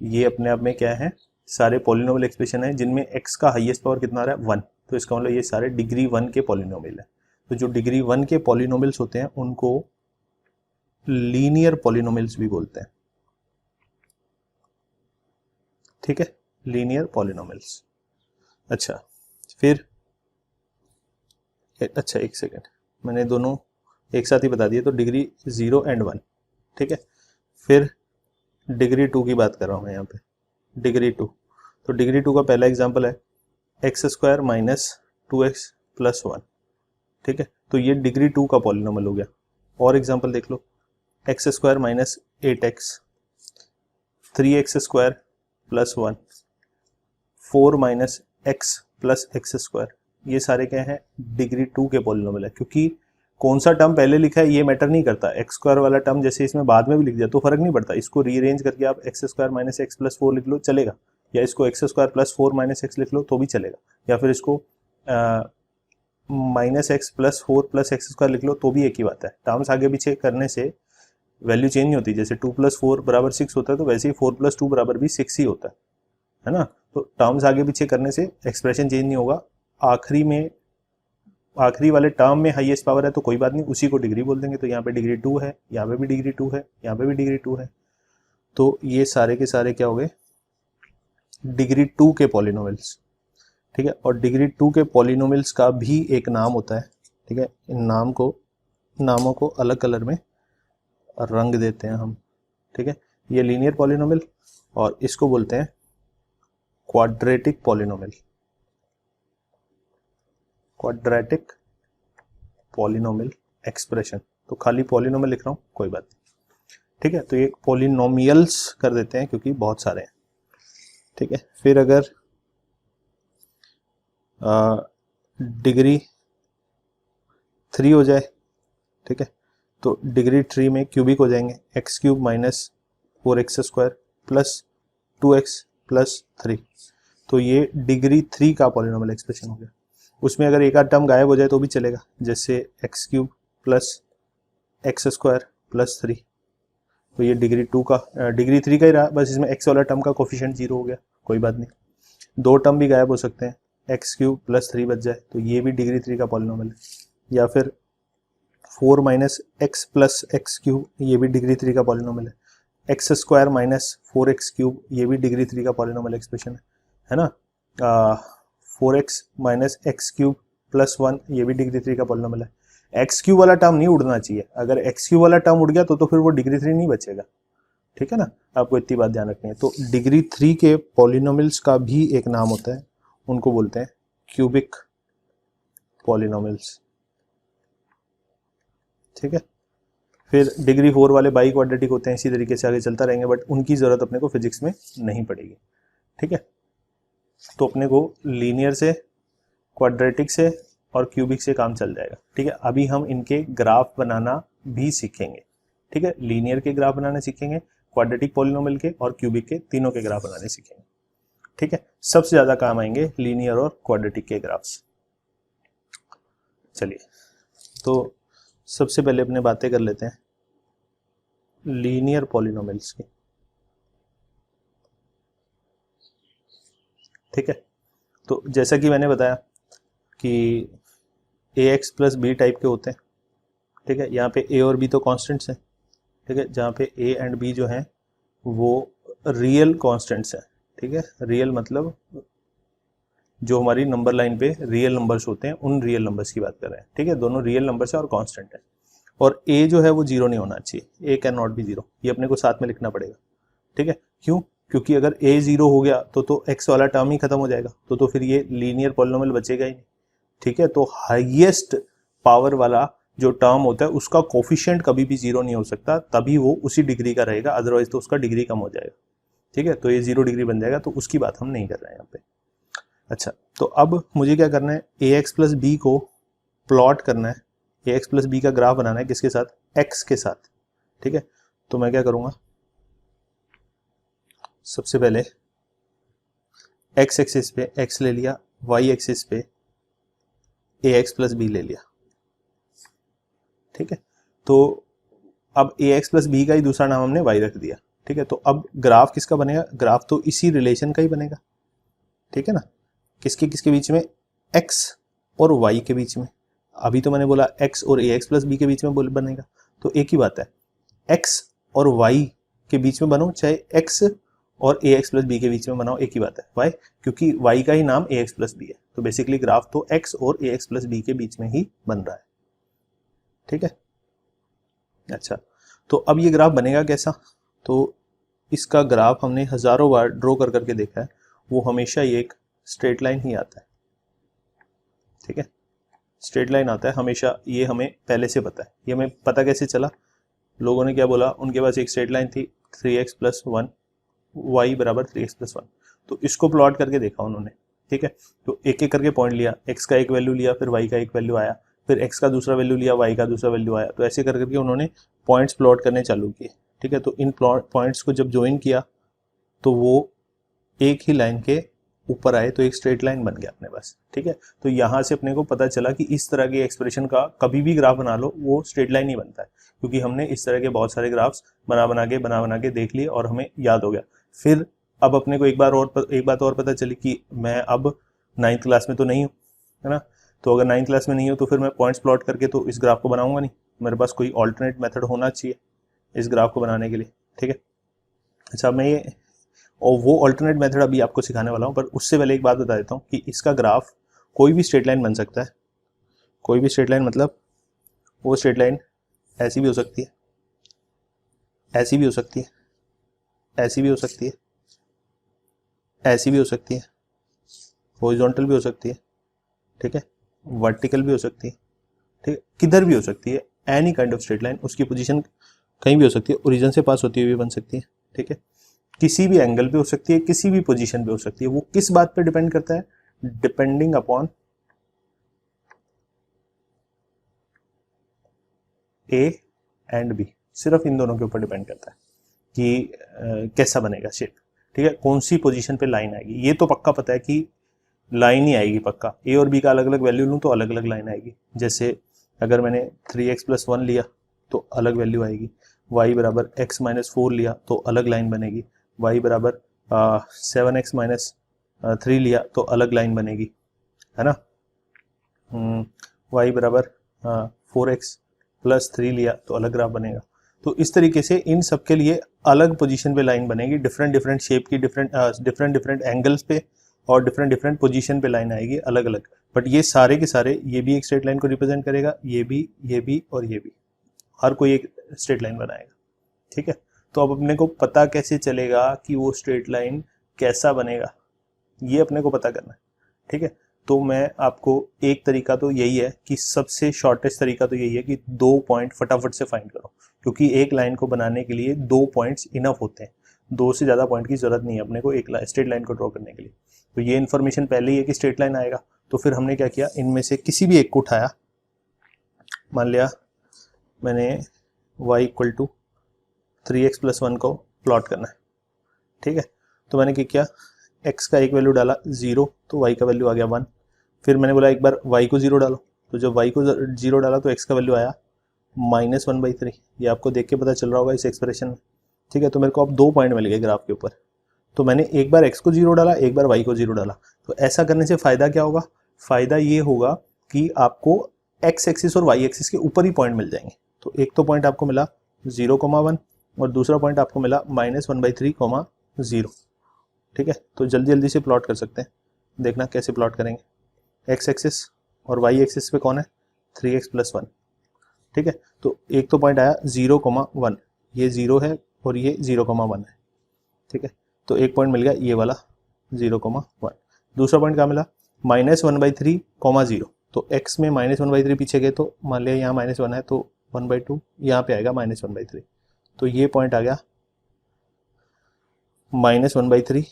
ये अपने आप में क्या है? सारे पॉलिनोमियल एक्सप्रेशन है जिनमें x का हाईएस्ट पावर कितना आ रहा है? 1। तो इसका मतलब ये सारे डिग्री 1 के पॉलिनोमियल है। तो जो डिग्री 1 के पॉलिनोमियल्स होते हैं उनको लीनियर पॉलिनोमियल्स भी बोलते हैं, ठीक है, लीनियर पॉलिनोमियल्स। अच्छा फिर अच्छा एक सेकेंड, मैंने दोनों एक साथ ही बता दिए। तो डिग्री 0 और 1, ठीक है। फिर डिग्री 2 की बात कर रहा हूँ मैं यहाँ पे, डिग्री 2। तो डिग्री 2 का पहला एग्जांपल है x² - 2x + 1, ठीक है। तो ये डिग्री 2 का पॉलिनोमियल हो गया। और एग्जांपल देख लो, x² - 8x, 3x² + 1, 4 - x + x², ये सारे क्या हैं? डिग्री 2 के पॉलिनोमियल है। क्योंकि कौन सा टर्म पहले लिखा है ये मैटर नहीं करता। x² वाला टर्म जैसे इसमें बाद में भी लिख दिया तो फर्क नहीं पड़ता, इसको रीअरेंज करके आप x² - x + 4 लिख लो चलेगा, या इसको x² + 4 - x लिख लो तो भी चलेगा, या फिर इसको -x + 4 + x² लिख लो तो भी एक ही बात है। टर्म्स आगे पीछे करने से वैल्यू चेंज नहीं होती। जैसे 2 + 4 = 6 होता है तो वैसे ही 4 + 2 = भी 6 ही होता है ना। तो टर्म्स आगे पीछे करने से एक्सप्रेशन चेंज नहीं होगा। आखिरी वाले टर्म में हाईएस्ट पावर है तो कोई बात नहीं, उसी को डिग्री बोल देंगे। तो यहाँ पे डिग्री 2 है, यहाँ पे भी डिग्री 2 है, यहाँ पे भी डिग्री 2 है। तो ये सारे के सारे क्या हो गए? डिग्री 2 के पॉलिनोमियल्स, ठीक है। और डिग्री 2 के पॉलिनोमियल्स का भी एक नाम होता है, ठीक है। इन नामों को अलग कलर में रंग देते हैं हम, ठीक है। ये लीनियर पॉलिनोमियल और इसको बोलते हैं quadratic polynomial. Quadratic polynomial expression. तो खाली पॉलिनोमियल लिख रहा हूं, कोई बात नहीं, ठीक है। तो ये पॉलिनोमियल्स कर देते हैं क्योंकि बहुत सारे हैं, ठीक है। फिर अगर डिग्री 3 हो जाए, ठीक है, तो डिग्री 3 में क्यूबिक हो जाएंगे। x³ - 4x² + 2x + 3। तो ये डिग्री 3 का पॉलिनोमियल एक्सप्रेशन हो गया। उसमें अगर एक आध टर्म गायब हो जाए तो भी चलेगा, जैसे x³ + x² + 3। तो ये डिग्री 2 का डिग्री 3 का ही रहा, बस इसमें x वाला टर्म का कोफिशिएंट 0 हो गया, कोई बात नहीं। दो टर्म भी गायब हो सकते हैं, x³ + 3 बच जाए तो ये भी डिग्री 3 का पॉलिनोमियल है। या फिर 4 - x + x³ ये भी डिग्री 3 का पॉलिनोमियल है। x² - 4x³ ये भी डिग्री 3 का पॉलिनोमियल एक्सप्रेशन है ना। 4x - x³ + 1 ये भी डिग्री 3 का पॉलिनोमियल है। x³ वाला टर्म नहीं उड़ना चाहिए, अगर x³ वाला टर्म उड़ गया तो फिर वो डिग्री 3 नहीं बचेगा, ठीक है ना। आपको इतनी बात ध्यान रखनी है। तो डिग्री 3 के पॉलिनोमियल्स का भी एक नाम होता है, उनको बोलते हैं क्यूबिक पॉलिनोमियल्स, ठीक है। फिर डिग्री 4 वाले बाई क्वाड्रेटिक होते हैं, इसी तरीके से आगे चलता रहेंगे, बट उनकी ज़रूरत अपने को फिजिक्स में नहीं पड़ेगी। ठीक है, तो अपने को लीनियर से, क्वाड्रेटिक से और क्यूबिक से काम चल जाएगा। ठीक है, अभी हम इनके ग्राफ बनाना भी सीखेंगे। ठीक है, लीनियर के ग्राफ बनाने सीखेंगे, क्वाड्रेटिक पॉलिनोमियल के और क्यूबिक के, तीनों के ग्राफ बनाने सीखेंगे। ठीक है, सबसे ज़्यादा काम आएंगे लीनियर और क्वाड्रेटिक के ग्राफ्स। चलिए, तो सबसे पहले अपने बातें कर लेते हैं लीनियर पॉलिनोमियल्स की। ठीक है, तो जैसा कि मैंने बताया कि ax प्लस बी टाइप के होते हैं। ठीक है, यहाँ पे a और b तो कॉन्स्टेंट्स हैं। ठीक है, जहाँ पे a एंड b जो हैं वो रियल कॉन्स्टेंट्स हैं। ठीक है, रियल मतलब जो हमारी नंबर लाइन पे रियल नंबर्स होते हैं, उन रियल नंबर्स की बात कर रहे हैं। ठीक है, दोनों रियल नंबर्स है और कांस्टेंट है। और a जो है वो जीरो नहीं होना चाहिए, a can not be zero, ये अपने को साथ में लिखना पड़ेगा। ठीक है, क्यों? क्योंकि अगर a जीरो हो गया तो x वाला टर्म ही खत्म हो जाएगा, तो फिर ये लीनियर पॉलिनोमियल बचेगा ही नहीं। ठीक है, तो हाईएस्ट पावर वाला जो टर्म होता है उसका कोफिशिएंट कभी भी जीरो नहीं हो सकता, तभी वो उसी डिग्री का रहेगा, अदरवाइज तो उसका डिग्री कम हो जाएगा। ठीक है, तो ये 0 डिग्री बन जाएगा, तो उसकी बात हम नहीं कर रहे हैं यहाँ पे। अच्छा, तो अब मुझे क्या करना है, ax प्लस बी को प्लॉट करना है, ax प्लस बी का ग्राफ बनाना है, किसके साथ? x के साथ। ठीक है, तो मैं क्या करूंगा, सबसे पहले x एक्सिस पे x ले लिया, y एक्सिस पे ax प्लस बी ले लिया। ठीक है, तो अब ax प्लस बी का ही दूसरा नाम हमने y रख दिया। ठीक है, तो अब ग्राफ किसका बनेगा? ग्राफ तो इसी रिलेशन का ही बनेगा। ठीक है ना, किसके किसके बीच में? x और y के बीच में। अभी तो मैंने बोला x और ax प्लस बी के बीच में बनेगा, तो एक ही बात है, x और y के बीच में बनो, चाहे x और ax प्लस बी के बीच में बनाओ, एक ही बात है। वाई? क्योंकि y का ही नाम ax प्लस बी है, तो बेसिकली ग्राफ तो x और ax प्लस बी के बीच में ही बन रहा है। ठीक है, अच्छा, तो अब ये ग्राफ बनेगा कैसा? तो इसका ग्राफ हमने हजारों बार ड्रॉ कर करके देखा है, वो हमेशा ये एक स्ट्रेट लाइन ही आता है। ठीक है, स्ट्रेट लाइन आता है हमेशा, ये हमें पहले से पता है। ये हमें पता कैसे चला? लोगों ने क्या बोला, उनके पास एक स्ट्रेट लाइन थी 3x प्लस 1, y बराबर 3x प्लस 1, तो इसको प्लॉट करके देखा उन्होंने। ठीक है, तो एक एक करके पॉइंट लिया, x का एक वैल्यू लिया, फिर y का एक वैल्यू आया, फिर x का दूसरा वैल्यू लिया, y का दूसरा वैल्यू आया, तो ऐसे कर करके उन्होंने पॉइंट्स प्लॉट करने चालू किए। ठीक है, तो इन पॉइंट्स को जब ज्वाइन किया तो वो एक ही लाइन के ऊपर आए, तो एक स्ट्रेट लाइन बन गया अपने पास। ठीक है, तो यहाँ से अपने को पता चला कि इस तरह के एक्सप्रेशन का कभी भी ग्राफ बना लो, वो स्ट्रेट लाइन ही बनता है, क्योंकि हमने इस तरह के बहुत सारे ग्राफ्स बना बना के देख लिए और हमें याद हो गया। फिर अब अपने को एक बात और पता चली कि मैं अब 9th क्लास में तो नहीं हूँ, है ना, तो अगर 9th क्लास में नहीं हूँ तो फिर मैं पॉइंट्स प्लॉट करके तो इस ग्राफ को बनाऊंगा नहीं, मेरे पास कोई ऑल्टरनेट मेथड होना चाहिए इस ग्राफ को बनाने के लिए। ठीक है, अच्छा, मैं ये और वो ऑल्टरनेट मेथड अभी आपको सिखाने वाला हूँ, पर उससे पहले एक बात बता देता हूँ कि इसका ग्राफ कोई भी स्ट्रेट लाइन बन सकता है। कोई भी स्ट्रेट लाइन मतलब वो स्ट्रेट लाइन ऐसी भी हो सकती है, ऐसी भी हो सकती है, ऐसी भी हो सकती है, ऐसी भी हो सकती है, हॉरिजॉन्टल भी हो सकती है। ठीक है, वर्टिकल भी हो सकती है। ठीक है, किधर भी हो सकती है, any kind of straight line, उसकी पोजीशन कहीं भी हो सकती है, ओरिजिन से पास होती हुई भी बन सकती है। ठीक है, किसी भी एंगल पे हो सकती है, किसी भी पोजीशन पे हो सकती है। वो किस बात पे डिपेंड करता है? Depending upon A and B, सिर्फ इन दोनों के ऊपर डिपेंड करता है कि कैसा बनेगा शेप। ठीक है, कौन सी पोजीशन पे लाइन आएगी, ये तो पक्का पता है कि लाइन ही आएगी पक्का। ए और बी का अलग अलग वैल्यू लूँ तो अलग अलग लाइन आएगी। जैसे अगर मैंने 3x प्लस 1 लिया तो अलग वैल्यू आएगी, y बराबर x माइनस 4 लिया तो अलग लाइन बनेगी, y बराबर 7x माइनस 3 लिया तो अलग लाइन बनेगी, है ना, y बराबर 4x प्लस 3 लिया तो अलग ग्राफ बनेगा। तो इस तरीके से इन सब के लिए अलग पोजीशन पे लाइन बनेगी, डिफरेंट डिफरेंट शेप की, डिफरेंट डिफरेंट एंगल्स पे और डिफरेंट डिफरेंट पोजीशन पे लाइन आएगी अलग अलग। बट ये सारे के सारे, ये भी एक स्ट्रेट लाइन को रिप्रेजेंट करेगा, ये भी और ये भी, हर कोई एक स्ट्रेट लाइन बनाएगा। ठीक है, तो अब अपने को पता कैसे चलेगा कि वो स्ट्रेट लाइन कैसा बनेगा, ये अपने को पता करना है। ठीक है, तो मैं आपको एक तरीका तो यही है कि सबसे शॉर्टेस्ट तरीका तो यही है कि 2 पॉइंट फटाफट से फाइंड करो, क्योंकि एक लाइन को बनाने के लिए 2 पॉइंट्स इनफ होते हैं, 2 से ज़्यादा पॉइंट की जरूरत नहीं है अपने को एक स्ट्रेट लाइन को ड्रॉ करने के लिए। तो ये इन्फॉर्मेशन पहले ही है कि स्ट्रेट लाइन आएगा, तो फिर हमने क्या किया, इनमें से किसी भी एक को उठाया। मान लिया मैंने y equal to 3x plus 1 को प्लॉट करना है, ठीक है। तो मैंने क्या किया, x का एक वैल्यू डाला 0, तो y का वैल्यू आ गया 1। फिर मैंने बोला एक बार y को 0 डालो, तो जब y को 0 डाला तो x का वैल्यू आया -1/3। ये आपको देख के पता चल रहा होगा इस एक्सप्रेशन में, ठीक है। तो मेरे को अब 2 पॉइंट मिल गए ग्राफ के ऊपर। तो मैंने एक बार x को 0 डाला, एक बार y को 0 डाला। तो ऐसा करने से फ़ायदा क्या होगा, फ़ायदा ये होगा कि आपको x एक्सिस और y एक्सिस के ऊपर ही पॉइंट मिल जाएंगे। तो एक तो पॉइंट आपको मिला 0,1 और दूसरा पॉइंट आपको मिला -1/3, 0, ठीक है। तो जल्दी जल्दी से प्लॉट कर सकते हैं, देखना कैसे प्लॉट करेंगे। x एक्सिस और y एक्सिस पे कौन है, 3x प्लस 1, ठीक है। तो एक तो पॉइंट आया 0,1, ये 0 है और ये 0,1 है, ठीक है। तो एक पॉइंट मिल गया ये वाला 0,1। दूसरा पॉइंट क्या मिला, -1/3, 0। तो x में -1/3 पीछे गए, तो मान लिया यहाँ -1 है, तो 1/2 यहाँ पे आएगा -1/3। तो ये पॉइंट आ गया -1/3,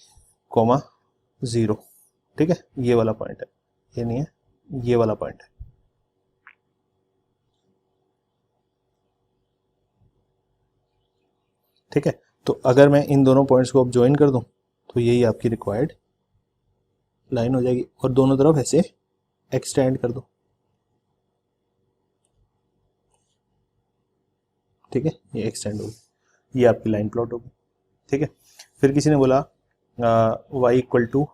0, ठीक है। ये वाला पॉइंट है, ये नहीं है, ये वाला पॉइंट है, ठीक है। तो अगर मैं इन दोनों पॉइंट्स को अब ज्वाइन कर दूं तो यही आपकी रिक्वायर्ड लाइन हो जाएगी, और दोनों तरफ ऐसे एक्सटेंड कर दो, ठीक है। ये एक्सटेंड होगी, ये आपकी लाइन प्लॉट होगी, ठीक है। फिर किसी ने बोला y equal to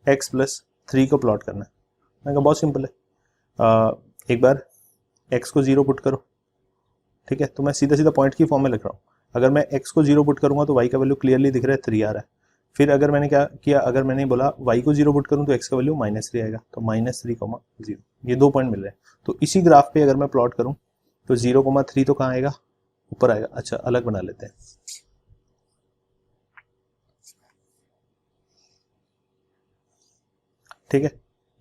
x plus 3 को प्लॉट करना है। मैंने कहा बहुत सिंपल है, एक बार x को 0 पुट करो, ठीक है। तो मैं सीधा सीधा पॉइंट की फॉर्म में लिख रहा हूँ। अगर मैं x को 0 पुट करूंगा तो y का वैल्यू क्लियरली दिख रहा है 3 आ रहा है। फिर अगर मैंने क्या किया, अगर मैंने बोला y को 0 पुट करूं तो x का वैल्यू -3 आएगा, तो -3, 0, ये 2 पॉइंट मिल रहे हैं। तो इसी ग्राफ पे अगर मैं प्लॉट करूं तो 0,3 तो कहाँ आएगा, ऊपर आएगा। अच्छा, अलग बना लेते हैं, ठीक है।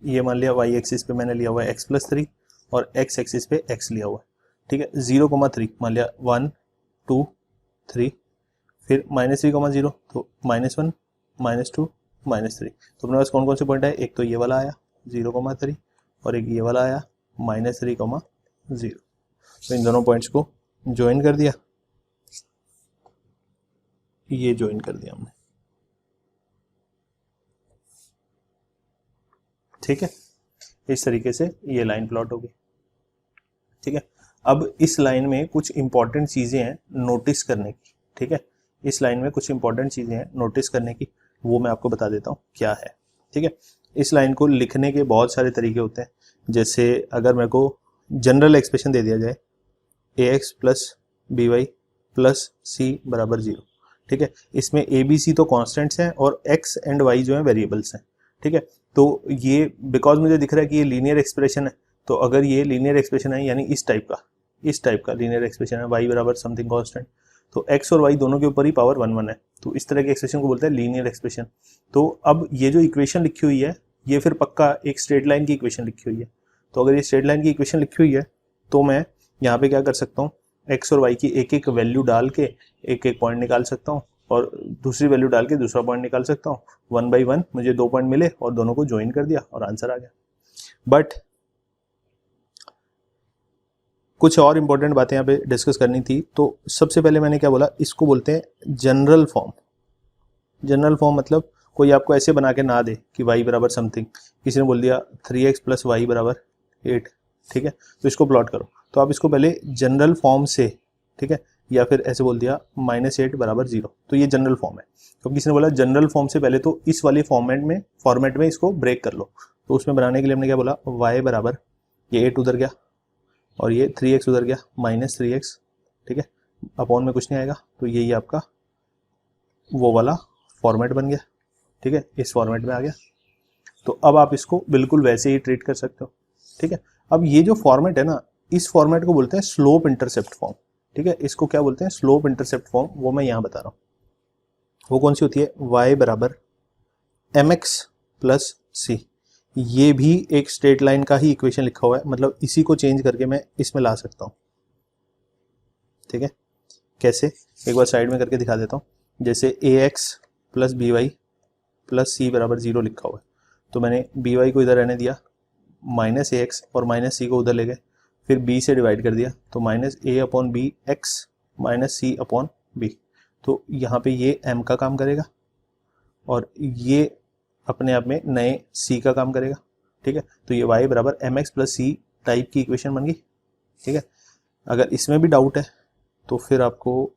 ये मान लिया y एक्सिस पे मैंने लिया हुआ है x प्लस 3 और x एक्सिस पे x लिया हुआ है, ठीक है। 0,3 मान लिया 1, 2, 3, फिर -3,0, तो -1, -2, -3। तो अपने पास कौन कौन से पॉइंट है, एक तो ये वाला आया 0,3 और एक ये वाला आया -3,0। तो इन दोनों पॉइंट्स को ज्वाइन कर दिया, ये ज्वाइन कर दिया हमने, ठीक है। इस तरीके से ये लाइन प्लॉट होगी, ठीक है। अब इस लाइन में कुछ इंपॉर्टेंट चीजें हैं नोटिस करने की, ठीक है। इस लाइन में कुछ इंपॉर्टेंट चीजें हैं नोटिस करने की, वो मैं आपको बता देता हूँ क्या है, ठीक है। इस लाइन को लिखने के बहुत सारे तरीके होते हैं। जैसे अगर मेरे को जनरल एक्सप्रेशन दे दिया जाए ax plus by plus c बराबर 0, ठीक है। इसमें a b c तो कॉन्स्टेंट्स हैं और x एंड y जो है वेरिएबल्स हैं, ठीक है। तो ये बिकॉज मुझे दिख रहा है कि ये लीनियर एक्सप्रेशन है, तो अगर ये लीनियर एक्सप्रेशन है यानी इस टाइप का लीनियर एक्सप्रेशन है, y बराबर समथिंग कांस्टेंट, तो x और y दोनों के ऊपर ही पावर 1 1 है, तो इस तरह के एक्सप्रेशन को बोलते हैं लीनियर एक्सप्रेशन। तो अब ये जो इक्वेशन लिखी हुई है ये फिर पक्का एक स्ट्रेट लाइन की इक्वेशन लिखी हुई है। तो अगर ये स्ट्रेट लाइन की इक्वेशन लिखी हुई है तो मैं यहाँ पे क्या कर सकता हूँ, x और y की एक एक वैल्यू डाल के एक एक पॉइंट निकाल सकता हूँ और दूसरी वैल्यू डाल के दूसरा पॉइंट निकाल सकता हूँ। 1 बाई 1 मुझे 2 पॉइंट मिले और दोनों को ज्वाइन कर दिया और आंसर आ गया। बट कुछ और इंपॉर्टेंट बातें यहाँ पे डिस्कस करनी थी। तो सबसे पहले मैंने क्या बोला, इसको बोलते हैं जनरल फॉर्म। जनरल फॉर्म मतलब कोई आपको ऐसे बना के ना दे कि y बराबर समथिंग, किसी ने बोल दिया 3x प्लस वाई बराबर 8, ठीक है, तो इसको प्लॉट करो। तो आप इसको पहले जनरल फॉर्म से, ठीक है, या फिर ऐसे बोल दिया -8 बराबर 0, तो ये जनरल फॉर्म है। तो किसी ने बोला जनरल फॉर्म से पहले तो इस वाले फॉर्मेट में इसको ब्रेक कर लो। तो उसमें बनाने के लिए हमने क्या बोला, y बराबर ये 8 उधर गया और ये 3x उधर गया -3x, ठीक है, अपॉन में कुछ नहीं आएगा, तो यही आपका वो वाला फॉर्मेट बन गया, ठीक है, इस फॉर्मेट में आ गया। तो अब आप इसको बिल्कुल वैसे ही ट्रीट कर सकते हो, ठीक है। अब ये जो फॉर्मेट है ना, इस फॉर्मेट को बोलते हैं स्लोप इंटरसेप्ट फॉर्म, ठीक है, इसको क्या बोलते हैं, स्लोप इंटरसेप्ट फॉर्म, वो मैं यहाँ बता रहा हूँ। वो कौन सी होती है, y बराबर mx प्लस c, ये भी एक स्ट्रेट लाइन का ही इक्वेशन लिखा हुआ है, मतलब इसी को चेंज करके मैं इसमें ला सकता हूँ। ठीक है, कैसे, एक बार साइड में करके दिखा देता हूँ। जैसे A x plus B y plus C बराबर 0 लिखा हुआ है, तो मैंने बी वाई को इधर रहने दिया, माइनस ए एक्स और माइनस सी को उधर ले गए, फिर बी से डिवाइड कर दिया, तो माइनस ए अपॉन बी एक्स माइनस सी अपॉन बी। तो यहाँ पे ये m का काम करेगा और ये अपने आप में नए c का काम करेगा। ठीक है, तो ये y बराबर M x plus C type की इक्वेशन बन गई। ठीक है, अगर इसमें भी डाउट है तो फिर आपको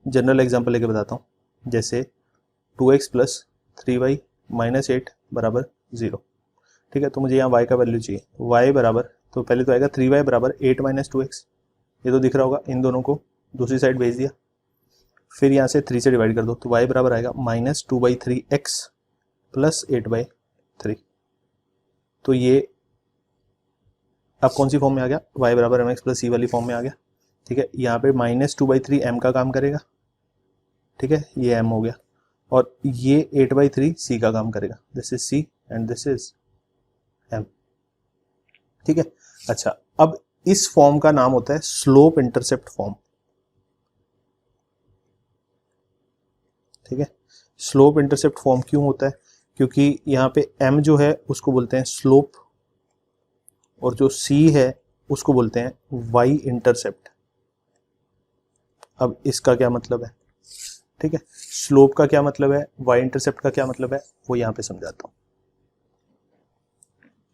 जनरल एग्जांपल लेके बताता हूँ। जैसे 2x प्लस 3y माइनस 8 बराबर 0। ठीक है, तो मुझे यहाँ y का वैल्यू चाहिए। y बराबर, तो पहले तो आएगा 3y बराबर 8 माइनस 2x, ये तो दिख रहा होगा, इन दोनों को दूसरी साइड भेज दिया, फिर यहाँ से 3 से डिवाइड कर दो, तो y बराबर आएगा माइनस 2/3x प्लस 8/3। तो ये अब कौन सी फॉर्म में आ गया, y बराबर एम एक्स प्लस सी वाली फॉर्म में आ गया। ठीक है, यहाँ पे माइनस 2/3 m का काम करेगा। ठीक है, ये m हो गया, और ये 8/3 c का काम करेगा, this is c and this is m। ठीक है, अच्छा, अब इस फॉर्म का नाम होता है स्लोप इंटरसेप्ट फॉर्म। ठीक है, स्लोप इंटरसेप्ट फॉर्म क्यों होता है, क्योंकि यहाँ पे m जो है उसको बोलते हैं स्लोप, और जो c है उसको बोलते हैं y इंटरसेप्ट। अब इसका क्या मतलब है, ठीक है, स्लोप का क्या मतलब है, y इंटरसेप्ट का क्या मतलब है, वो यहाँ पे समझाता हूँ।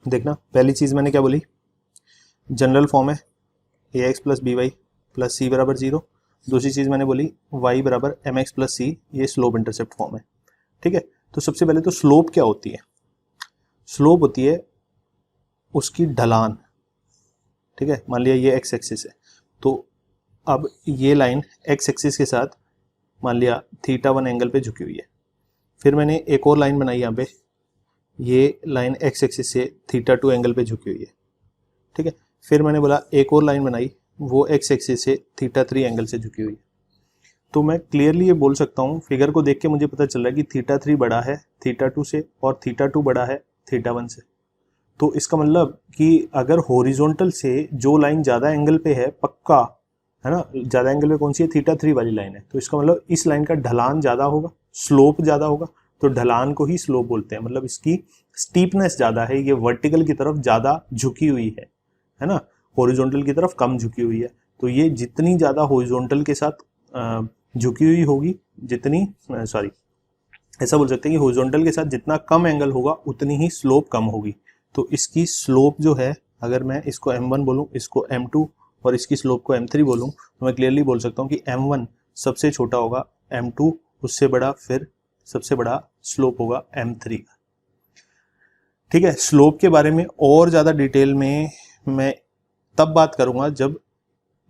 देखना, पहली चीज मैंने क्या बोली, जनरल फॉर्म है A x plus B y plus C बराबर 0। दूसरी चीज मैंने बोली y बराबर एम एक्स प्लस सी, ये स्लोप इंटरसेप्ट फॉर्म है। ठीक है, तो सबसे पहले तो स्लोप क्या होती है, स्लोप होती है उसकी ढलान। ठीक है, मान लिया ये एक्स एक्सिस है, तो अब ये लाइन एक्स एक्सिस के साथ मान लिया θ1 एंगल पे झुकी हुई है, फिर मैंने एक और लाइन बनाई यहाँ पे, ये लाइन एक्स एक्सिस से θ2 एंगल पे झुकी हुई है। ठीक है, फिर मैंने बोला एक और लाइन बनाई, वो एक्स एक्सिस से θ3 एंगल से झुकी हुई है। तो मैं क्लियरली ये बोल सकता हूँ, फिगर को देख के मुझे पता चल रहा है कि θ3 बड़ा है θ2 से और θ2 बड़ा है θ1 से। तो इसका मतलब कि अगर हॉरिजॉन्टल से जो लाइन ज़्यादा एंगल पे है, पक्का है ना, ज़्यादा एंगल पे कौन सी है, θ3 वाली लाइन है, तो इसका मतलब इस लाइन का ढलान ज़्यादा होगा, स्लोप ज़्यादा होगा, तो ढलान को ही स्लोप बोलते हैं। मतलब इसकी स्टीपनेस ज़्यादा है, ये वर्टिकल की तरफ ज़्यादा झुकी हुई है ना, हॉरिजॉन्टल की तरफ कम झुकी हुई है। तो ये जितनी ज़्यादा हॉरिजॉन्टल के साथ झुकी हुई होगी, जितनी सॉरी ऐसा बोल सकते हैं कि हॉरिजॉन्टल के साथ जितना कम एंगल होगा उतनी ही स्लोप कम होगी। तो इसकी स्लोप जो है, अगर मैं इसको m1 बोलूँ, इसको m2 और इसकी स्लोप को m3 बोलूँ, तो मैं क्लियरली बोल सकता हूँ कि m1 सबसे छोटा होगा, m2 उससे बड़ा, फिर सबसे बड़ा स्लोप होगा m3 का। ठीक है, स्लोप के बारे में और ज़्यादा डिटेल में मैं तब बात करूँगा जब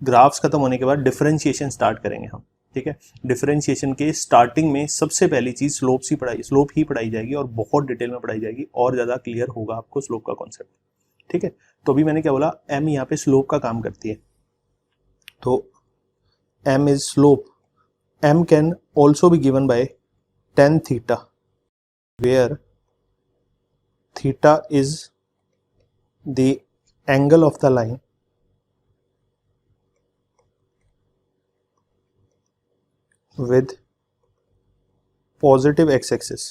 ग्राफ्स खत्म होने के बाद डिफरेंशिएशन स्टार्ट करेंगे हम। ठीक है, डिफरेंशिएशन के स्टार्टिंग में सबसे पहली चीज स्लोप ही पढ़ाई जाएगी और बहुत डिटेल में पढ़ाई जाएगी, और ज्यादा क्लियर होगा आपको स्लोप का कॉन्सेप्ट। ठीक है, तो अभी मैंने क्या बोला, m यहाँ पे स्लोप का काम करती है, तो m is slope. m can also be given by tan theta, where theta is the angle of the line with positive x axis.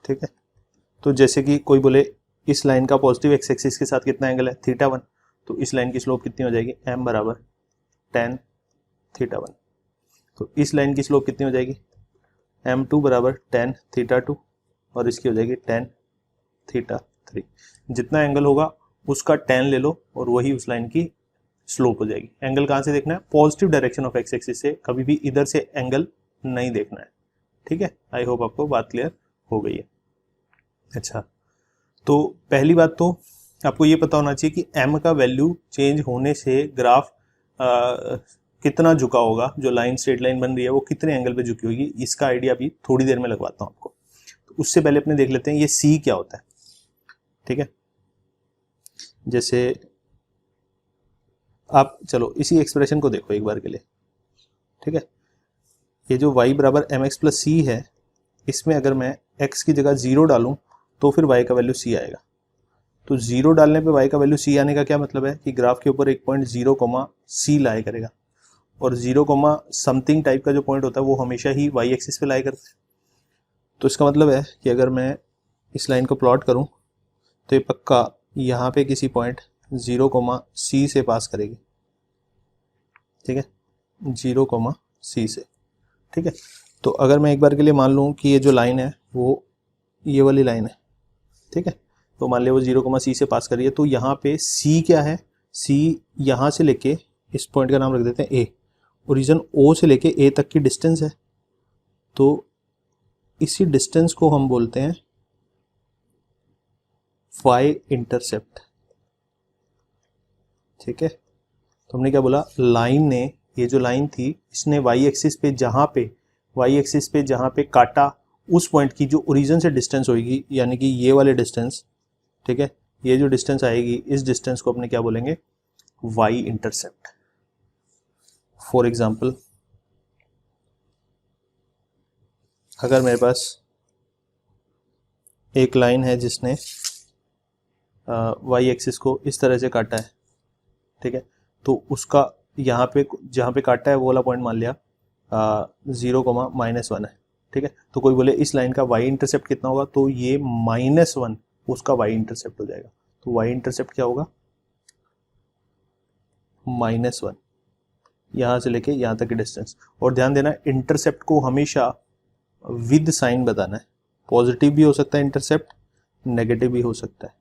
ठीक है, तो जैसे कि कोई बोले इस लाइन का पॉजिटिव एक्स एक्सिस के साथ कितना एंगल है, θ1, तो इस लाइन की स्लोप कितनी हो जाएगी, m बराबर tan θ1। तो इस लाइन की स्लोप कितनी हो जाएगी, m2 बराबर tan θ2, और इसकी हो जाएगी tan θ3। जितना एंगल होगा उसका tan ले लो और वही उस लाइन की स्लोप हो जाएगी। एंगल कहां से देखना है, positive direction of x axis से, कभी भी इधर से एंगल नहीं देखना है। ठीक है, आई होप आपको बात क्लियर हो गई है। अच्छा, तो पहली बात तो आपको ये पता होना चाहिए कि m का वैल्यू चेंज होने से ग्राफ कितना झुका होगा, जो लाइन स्ट्रेट लाइन बन रही है वो कितने एंगल पे झुकी होगी, इसका आइडिया भी थोड़ी देर में लगवाता हूं आपको। तो उससे पहले अपने देख लेते हैं ये c क्या होता है। ठीक है, जैसे आप चलो इसी एक्सप्रेशन को देखो एक बार के लिए। ठीक है, ये जो y बराबर एम एक्स प्लस सी है, इसमें अगर मैं x की जगह 0 डालूं तो फिर y का वैल्यू c आएगा। तो 0 डालने पे y का वैल्यू c आने का क्या मतलब है कि ग्राफ के ऊपर एक पॉइंट 0, c लाया करेगा, और 0, समथिंग टाइप का जो पॉइंट होता है वो हमेशा ही y एक्सिस पे लाया करता है। तो इसका मतलब है कि अगर मैं इस लाइन को प्लॉट करूं तो ये पक्का यहाँ पे किसी पॉइंट 0, c से पास करेगी, ठीक है, 0, c से, ठीक है। तो अगर मैं एक बार के लिए मान लूँ कि ये जो लाइन है वो ये वाली लाइन है, ठीक है, तो मान लिया वो 0, c से पास कर रही है, तो यहाँ पे c क्या है, c यहाँ से लेके इस पॉइंट का नाम रख देते हैं a, ओरिजिन o से लेके a तक की डिस्टेंस है, तो इसी डिस्टेंस को हम बोलते हैं y इंटरसेप्ट, ठीक है। तो हमने क्या बोला, लाइन ने, ये जो लाइन थी इसने y एक्सिस पे जहाँ पे काटा उस पॉइंट की जो ओरिजिन से डिस्टेंस होगी, यानी कि ये वाले डिस्टेंस, ठीक है, ये जो डिस्टेंस आएगी इस डिस्टेंस को अपने क्या बोलेंगे, y इंटरसेप्ट। फॉर एग्जाम्पल अगर मेरे पास एक लाइन है जिसने y एक्सिस को इस तरह से काटा है, ठीक है, तो उसका यहाँ पे जहाँ पे काटा है वो वाला पॉइंट मान लिया 0, -1 है, ठीक है। तो कोई बोले इस लाइन का y इंटरसेप्ट कितना होगा, तो ये -1 उसका y इंटरसेप्ट हो जाएगा। तो y इंटरसेप्ट क्या होगा, -1, यहाँ से लेके यहाँ तक की डिस्टेंस। और ध्यान देना, इंटरसेप्ट को हमेशा विद साइन बताना है, पॉजिटिव भी हो सकता है इंटरसेप्ट, नेगेटिव भी हो सकता है,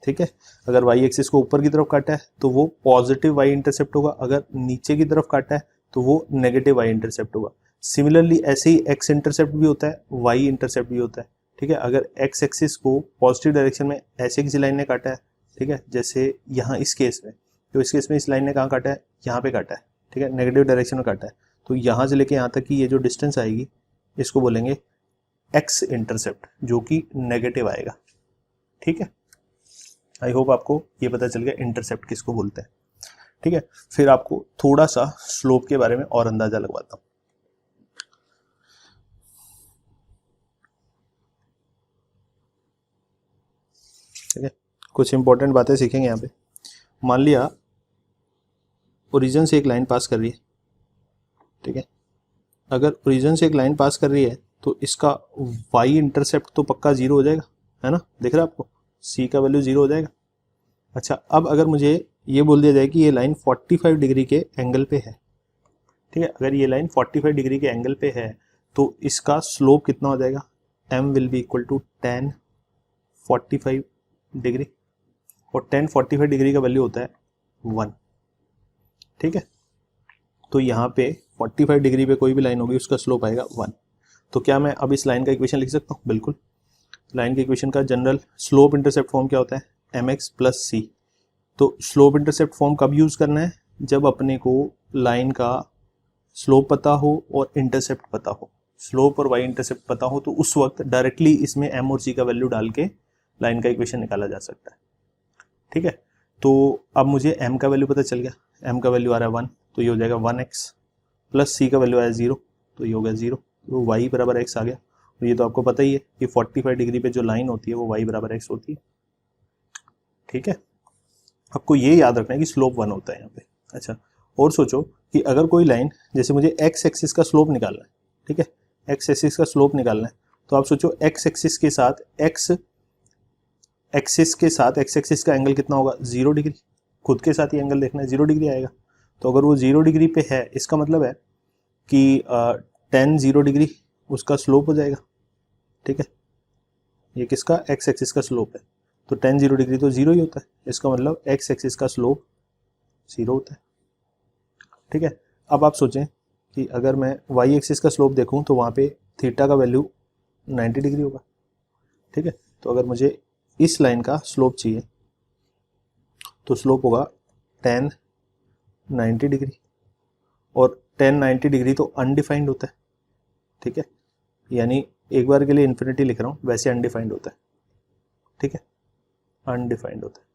ठीक है। अगर y एक्सिस को ऊपर की तरफ काटा है तो वो पॉजिटिव y इंटरसेप्ट होगा, अगर नीचे की तरफ काटा है तो वो नेगेटिव y इंटरसेप्ट होगा। सिमिलरली ऐसे ही x इंटरसेप्ट भी होता है, y इंटरसेप्ट भी होता है, ठीक है। अगर x एक्सिस को पॉजिटिव डायरेक्शन में ऐसे किसी लाइन ने काटा है, ठीक है, जैसे यहाँ इस केस में, तो इस केस में इस लाइन ने कहाँ काटा है, यहाँ पे काटा है, ठीक है, नेगेटिव डायरेक्शन में काटा है, तो यहाँ से लेके यहाँ तक की ये जो डिस्टेंस आएगी इसको बोलेंगे x इंटरसेप्ट, जो कि नेगेटिव आएगा, ठीक है। आई होप आपको ये पता चल गया इंटरसेप्ट किसको बोलते हैं, ठीक है। फिर आपको थोड़ा सा स्लोप के बारे में और अंदाजा लगवाता हूं, ठीक है। कुछ इंपॉर्टेंट बातें सीखेंगे यहाँ पे। मान लिया ओरिजिन से एक लाइन पास कर रही है, ठीक है, अगर ओरिजिन से एक लाइन पास कर रही है तो इसका y इंटरसेप्ट तो पक्का 0 हो जाएगा, है ना, दिख रहा है आपको, c का वैल्यू 0 हो जाएगा। अच्छा, अब अगर मुझे ये बोल दिया जाए कि ये लाइन 45 डिग्री के एंगल पे है, ठीक है, अगर ये लाइन 45 डिग्री के एंगल पे है तो इसका स्लोप कितना हो जाएगा, m will be equal to tan 45 degree, और tan 45 डिग्री का वैल्यू होता है 1, ठीक है। तो यहाँ पे 45 डिग्री पे कोई भी लाइन होगी उसका स्लोप आएगा 1। तो क्या मैं अब इस लाइन का इक्वेशन लिख सकता हूँ, बिल्कुल। लाइन के इक्वेशन का जनरल स्लोप इंटरसेप्ट फॉर्म क्या होता है, mx प्लस c। तो स्लोप इंटरसेप्ट फॉर्म कब यूज करना है, जब अपने को लाइन का स्लोप पता हो और इंटरसेप्ट पता हो। स्लोप और y इंटरसेप्ट पता हो तो उस वक्त डायरेक्टली इसमें m और c का वैल्यू डाल के लाइन का इक्वेशन निकाला जा सकता है, ठीक है। तो अब मुझे m का वैल्यू पता चल गया, m का वैल्यू आ रहा है 1, तो ये हो जाएगा 1x, प्लस c का वैल्यू आया 0, तो ये हो गया 0, तो y बराबर x आ गया। और ये तो आपको पता ही है कि 45 डिग्री पे जो लाइन होती है वो y बराबर x होती है, ठीक है। आपको ये याद रखना है कि स्लोप 1 होता है यहाँ पे। अच्छा, और सोचो कि अगर कोई लाइन, जैसे मुझे x एक्सिस का स्लोप निकालना है, ठीक है, x एक्सिस का स्लोप निकालना है, तो आप सोचो x एक्सिस के साथ x एक्सिस का एंगल कितना होगा, 0 डिग्री। खुद के साथ ही एंगल देखना है, 0 डिग्री आएगा। तो अगर वो 0 डिग्री पे है, इसका मतलब है कि tan 0 डिग्री उसका स्लोप हो जाएगा, ठीक है। ये किसका, x एक्सिस का स्लोप है, तो tan 0 डिग्री तो 0 ही होता है, इसका मतलब x एक्सिस का स्लोप 0 होता है, ठीक है। अब आप सोचें कि अगर मैं y एक्सिस का स्लोप देखूं तो वहाँ पे थीटा का वैल्यू 90 डिग्री होगा, ठीक है। तो अगर मुझे इस लाइन का स्लोप चाहिए तो स्लोप होगा tan 90 डिग्री, और tan 90 डिग्री तो अनडिफाइंड होता है, ठीक है, यानी एक बार के लिए इन्फिनिटी लिख रहा हूँ, वैसे अनडिफाइंड होता है, ठीक है, अनडिफाइंड होता है,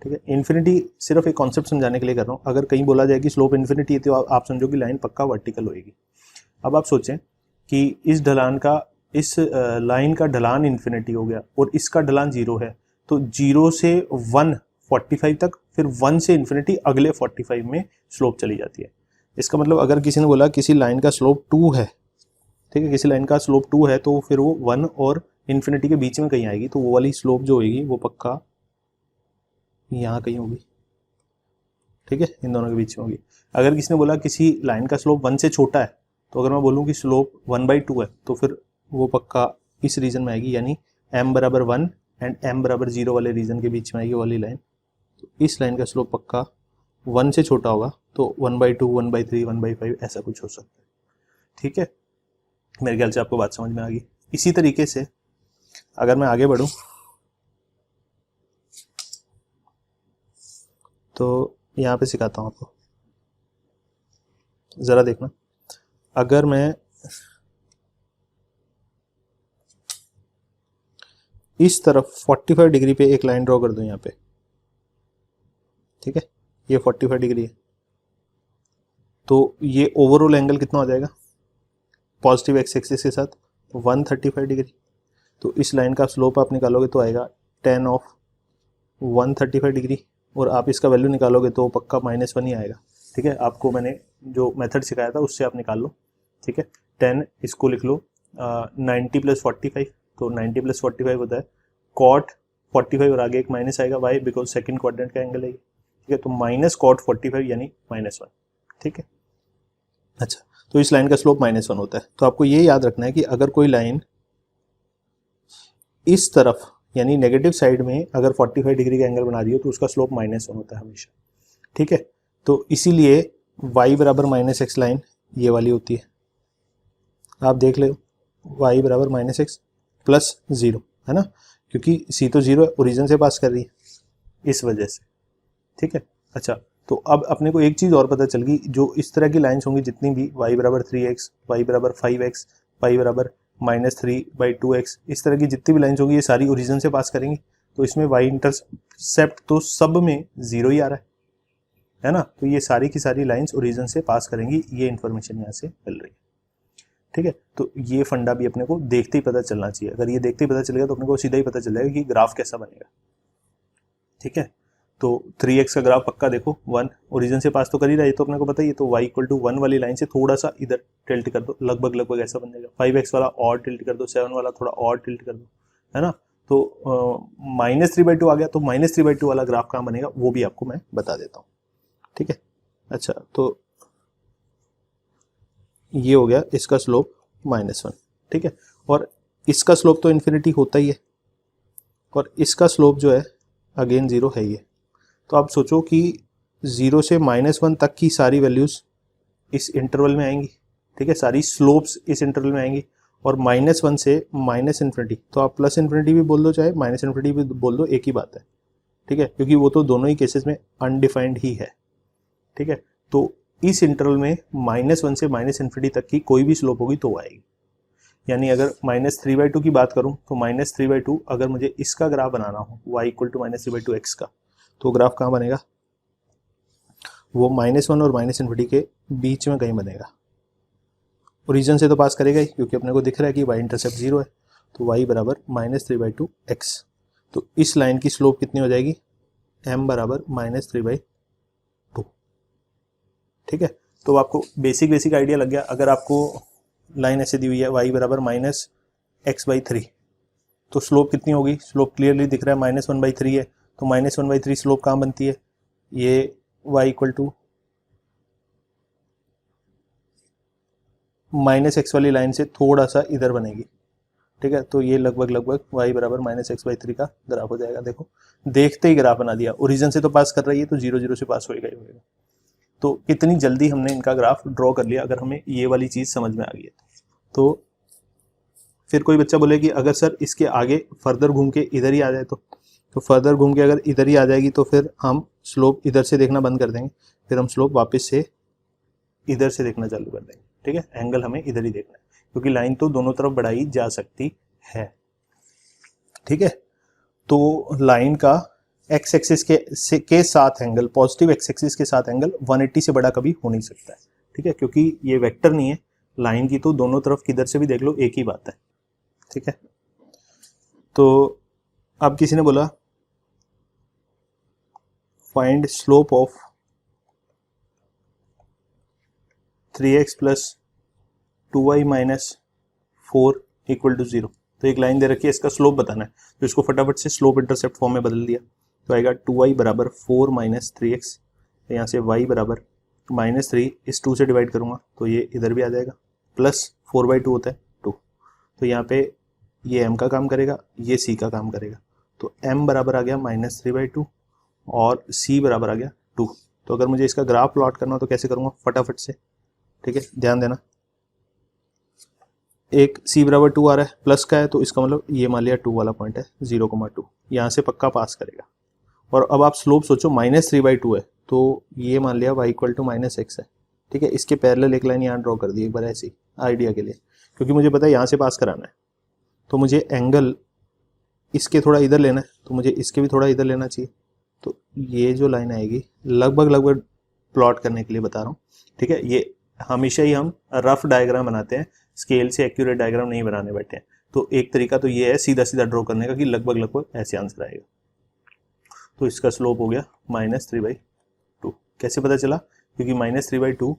ठीक है। इन्फिनिटी सिर्फ एक कॉन्सेप्ट समझाने के लिए कर रहा हूँ। अगर कहीं बोला जाए कि स्लोप इन्फिनिटी है तो आप समझो कि लाइन पक्का वर्टिकल होएगी। अब आप सोचें कि इस ढलान का इस लाइन का ढलान इन्फिनिटी हो गया और इसका ढलान 0 है, तो 0 से 1 45 तक, फिर 1 से इन्फिनिटी अगले 45 में स्लोप चली जाती है। इसका मतलब अगर किसी ने बोला किसी लाइन का स्लोप 2 है, ठीक है, किसी लाइन का स्लोप 2 है, तो फिर वो 1 और इन्फिनिटी के बीच में कहीं आएगी, तो वो वाली स्लोप जो होगी वो पक्का यहाँ कहीं होगी, ठीक है, इन दोनों के बीच में होगी। अगर किसी ने बोला किसी लाइन का स्लोप 1 से छोटा है, तो अगर मैं बोलूँ कि स्लोप 1/2 है, तो फिर वो पक्का इस रीजन में आएगी, यानी m बराबर 1 एंड m बराबर 0 वाले रीजन के बीच में आएगी वाली लाइन। तो इस लाइन का स्लोप पक्का 1 से छोटा होगा, तो 1/2, 1/3, 1/5 ऐसा कुछ हो सकता है, ठीक है। मेरे ख्याल से आपको बात समझ में आ गई। इसी तरीके से अगर मैं आगे बढ़ूं तो यहाँ पे सिखाता हूँ आपको, ज़रा देखना। अगर मैं इस तरफ 45 डिग्री पे एक लाइन ड्रॉ कर दूं यहाँ पे, ठीक है, ये 45 डिग्री है, तो ये ओवरऑल एंगल कितना हो जाएगा पॉजिटिव एक्स एक्सिस के साथ 135 डिग्री। तो इस लाइन का स्लोप आप निकालोगे तो आएगा tan ऑफ 135 डिग्री, और आप इसका वैल्यू निकालोगे तो पक्का -1 ही आएगा, ठीक है। आपको मैंने जो मेथड सिखाया था उससे आप निकाल लो, ठीक है। 10 इसको लिख लो 90 + 45, तो 90 + 45 होता है cot 45 और आगे एक माइनस आएगा, वाई बिकॉज सेकंड क्वाड्रेंट का एंगल है, ठीक है। तो माइनस cot 45 यानी -1, ठीक है। अच्छा, तो इस लाइन का स्लोप -1 होता है। तो आपको ये याद रखना है कि अगर कोई लाइन इस तरफ यानी नेगेटिव साइड में अगर 45 डिग्री का एंगल बना रही हो तो उसका स्लोप -1 होता है हमेशा, ठीक है। तो इसीलिए y बराबर -x लाइन ये वाली होती है, आप देख लो y बराबर -x + 0 है ना, क्योंकि c तो 0 है, ओरिजिन से पास कर रही है इस वजह से, ठीक है। अच्छा, तो अब अपने को एक चीज़ और पता चल गई, जो इस तरह की लाइंस होंगी जितनी भी y बराबर 3x, y बराबर 5x, y बराबर -3/2x, इस तरह की जितनी भी लाइंस होंगी ये सारी ओरिजिन से पास करेंगी, तो इसमें y इंटरसेप्ट तो सब में 0 ही आ रहा है ना। तो ये सारी की सारी लाइंस ओरिजिन से पास करेंगी, ये इन्फॉर्मेशन यहाँ से मिल रही है, ठीक है। तो ये फंडा भी अपने को देखते ही पता चलना चाहिए। अगर ये देखते ही पता चलेगा तो अपने को सीधा ही पता चल जाएगा कि ग्राफ कैसा बनेगा, ठीक है। तो 3x का ग्राफ पक्का देखो 1 ओरिजिन से पास तो कर ही रहा है, तो अपने को पता ही है, तो y = 1 वाली लाइन से थोड़ा सा इधर टिल्ट कर दो, लगभग ऐसा बन जाएगा। 5x वाला और टिल्ट कर दो, 7 वाला थोड़ा और टिल्ट कर दो, है ना। तो -3/2 आ गया, तो -3/2 वाला ग्राफ कहाँ बनेगा वो भी आपको मैं बता देता हूँ, ठीक है। अच्छा, तो ये हो गया इसका स्लोप -1, ठीक है। और इसका स्लोप तो इन्फिनिटी होता ही है, और इसका स्लोप जो है अगेन 0 है ही है। तो आप सोचो कि 0 से -1 तक की सारी वैल्यूज़ इस इंटरवल में आएंगी, ठीक है, सारी स्लोप्स इस इंटरवल में आएंगी, और -1 से -इन्फिनिटी, तो आप +इन्फिनिटी भी बोल दो चाहे -इन्फिनिटी भी बोल दो, एक ही बात है, ठीक है, क्योंकि वो तो दोनों ही केसेस में अनडिफाइंड ही है, ठीक है। तो इस इंटरवल में -1 से -इन्फिनिटी तक की कोई भी स्लोप होगी तो आएगी। यानी अगर -3/2 की बात करूं तो -3/2 अगर मुझे इसका ग्राफ बनाना हो y = -3/2x का, तो ग्राफ कहाँ बनेगा, वो -1 और -इन्फिनिटी के बीच में कहीं बनेगा। ओरिजिन से तो पास करेगा ही, क्योंकि अपने को दिख रहा है कि y इंटरसेप्ट 0 है, तो y बराबर -3/2x। तो इस लाइन की स्लोप कितनी हो जाएगी, m बराबर -3/2, ठीक है। तो आपको बेसिक आइडिया लग गया। अगर आपको लाइन ऐसे दी हुई है y बराबर -x/3, तो स्लोप कितनी होगी, स्लोप क्लियरली दिख रहा है -1/3 है, तो -1/3 स्लोप कहाँ बनती है, ये y = -x वाली लाइन से थोड़ा सा इधर बनेगी, ठीक है। तो ये लगभग y बराबर -x/3 का ग्राफ हो जाएगा। देखो, देखते ही ग्राफ बना दिया, ओरिजिन से तो पास कर रही है, तो 0 से पास होएगा ही होएगा। तो कितनी जल्दी हमने इनका ग्राफ ड्रॉ कर लिया, अगर हमें ये वाली चीज़ समझ में आ गई है। तो फिर कोई बच्चा बोले कि अगर सर इसके आगे फर्दर घूम के इधर ही आ जाए, तो फर्दर घूम के अगर इधर ही आ जाएगी तो फिर हम स्लोप इधर से देखना बंद कर देंगे, फिर हम स्लोप वापस से इधर से देखना चालू कर देंगे, ठीक है। एंगल हमें इधर ही देखना है, क्योंकि लाइन तो दोनों तरफ बढ़ाई जा सकती है, ठीक है। तो लाइन का एक्स एक्सिस के साथ एंगल, पॉजिटिव एक्स एक्सिस के साथ एंगल 180 से बड़ा कभी हो नहीं सकता है, ठीक है, क्योंकि ये वेक्टर नहीं है, लाइन की तो दोनों तरफ किधर से भी देख लो एक ही बात है, ठीक है, तो अब किसी ने बोला find slope of 3x plus 2y minus 4 equal to 0। तो एक लाइन दे रखी है, इसका स्लोप बताना है, तो इसको फटाफट से स्लोप इंटरसेप्ट फॉर्म में बदल दिया, तो आएगा 2y बराबर 4 माइनस 3x, यहाँ से y बराबर -3 इस 2 से डिवाइड करूँगा तो ये इधर भी आ जाएगा, प्लस 4/2 होता है 2, तो यहाँ पे ये m का काम करेगा, ये c का काम करेगा, तो m बराबर आ गया -3/2 और c बराबर आ गया 2। तो अगर मुझे इसका ग्राफ प्लॉट करना हो तो कैसे करूँगा फटाफट से, ठीक है, ध्यान देना। एक c बराबर 2 आ रहा है, प्लस का है, तो इसका मतलब ये मान लिया 2 वाला पॉइंट है 0,2, यहाँ से पक्का पास करेगा। और अब आप स्लोप सोचो -3/2 है, तो ये मान लिया y इक्वल टू -x है, ठीक है। इसके पैरेलल एक लाइन यहाँ ड्रॉ कर दी एक बार ऐसी आइडिया के लिए, क्योंकि मुझे पता है यहाँ से पास कराना है, तो मुझे एंगल इसके थोड़ा इधर लेना है, तो मुझे इसके भी थोड़ा इधर लेना चाहिए। तो ये जो लाइन आएगी लगभग प्लॉट करने के लिए बता रहा हूँ, ठीक है। ये हमेशा ही हम रफ डायग्राम बनाते हैं, स्केल से एक्यूरेट डायग्राम नहीं बनाने बैठे हैं। तो एक तरीका तो ये है सीधा सीधा ड्रॉ करने का कि लगभग ऐसे आंसर आएगा। तो इसका स्लोप हो गया -3/2। कैसे पता चला? क्योंकि -3/2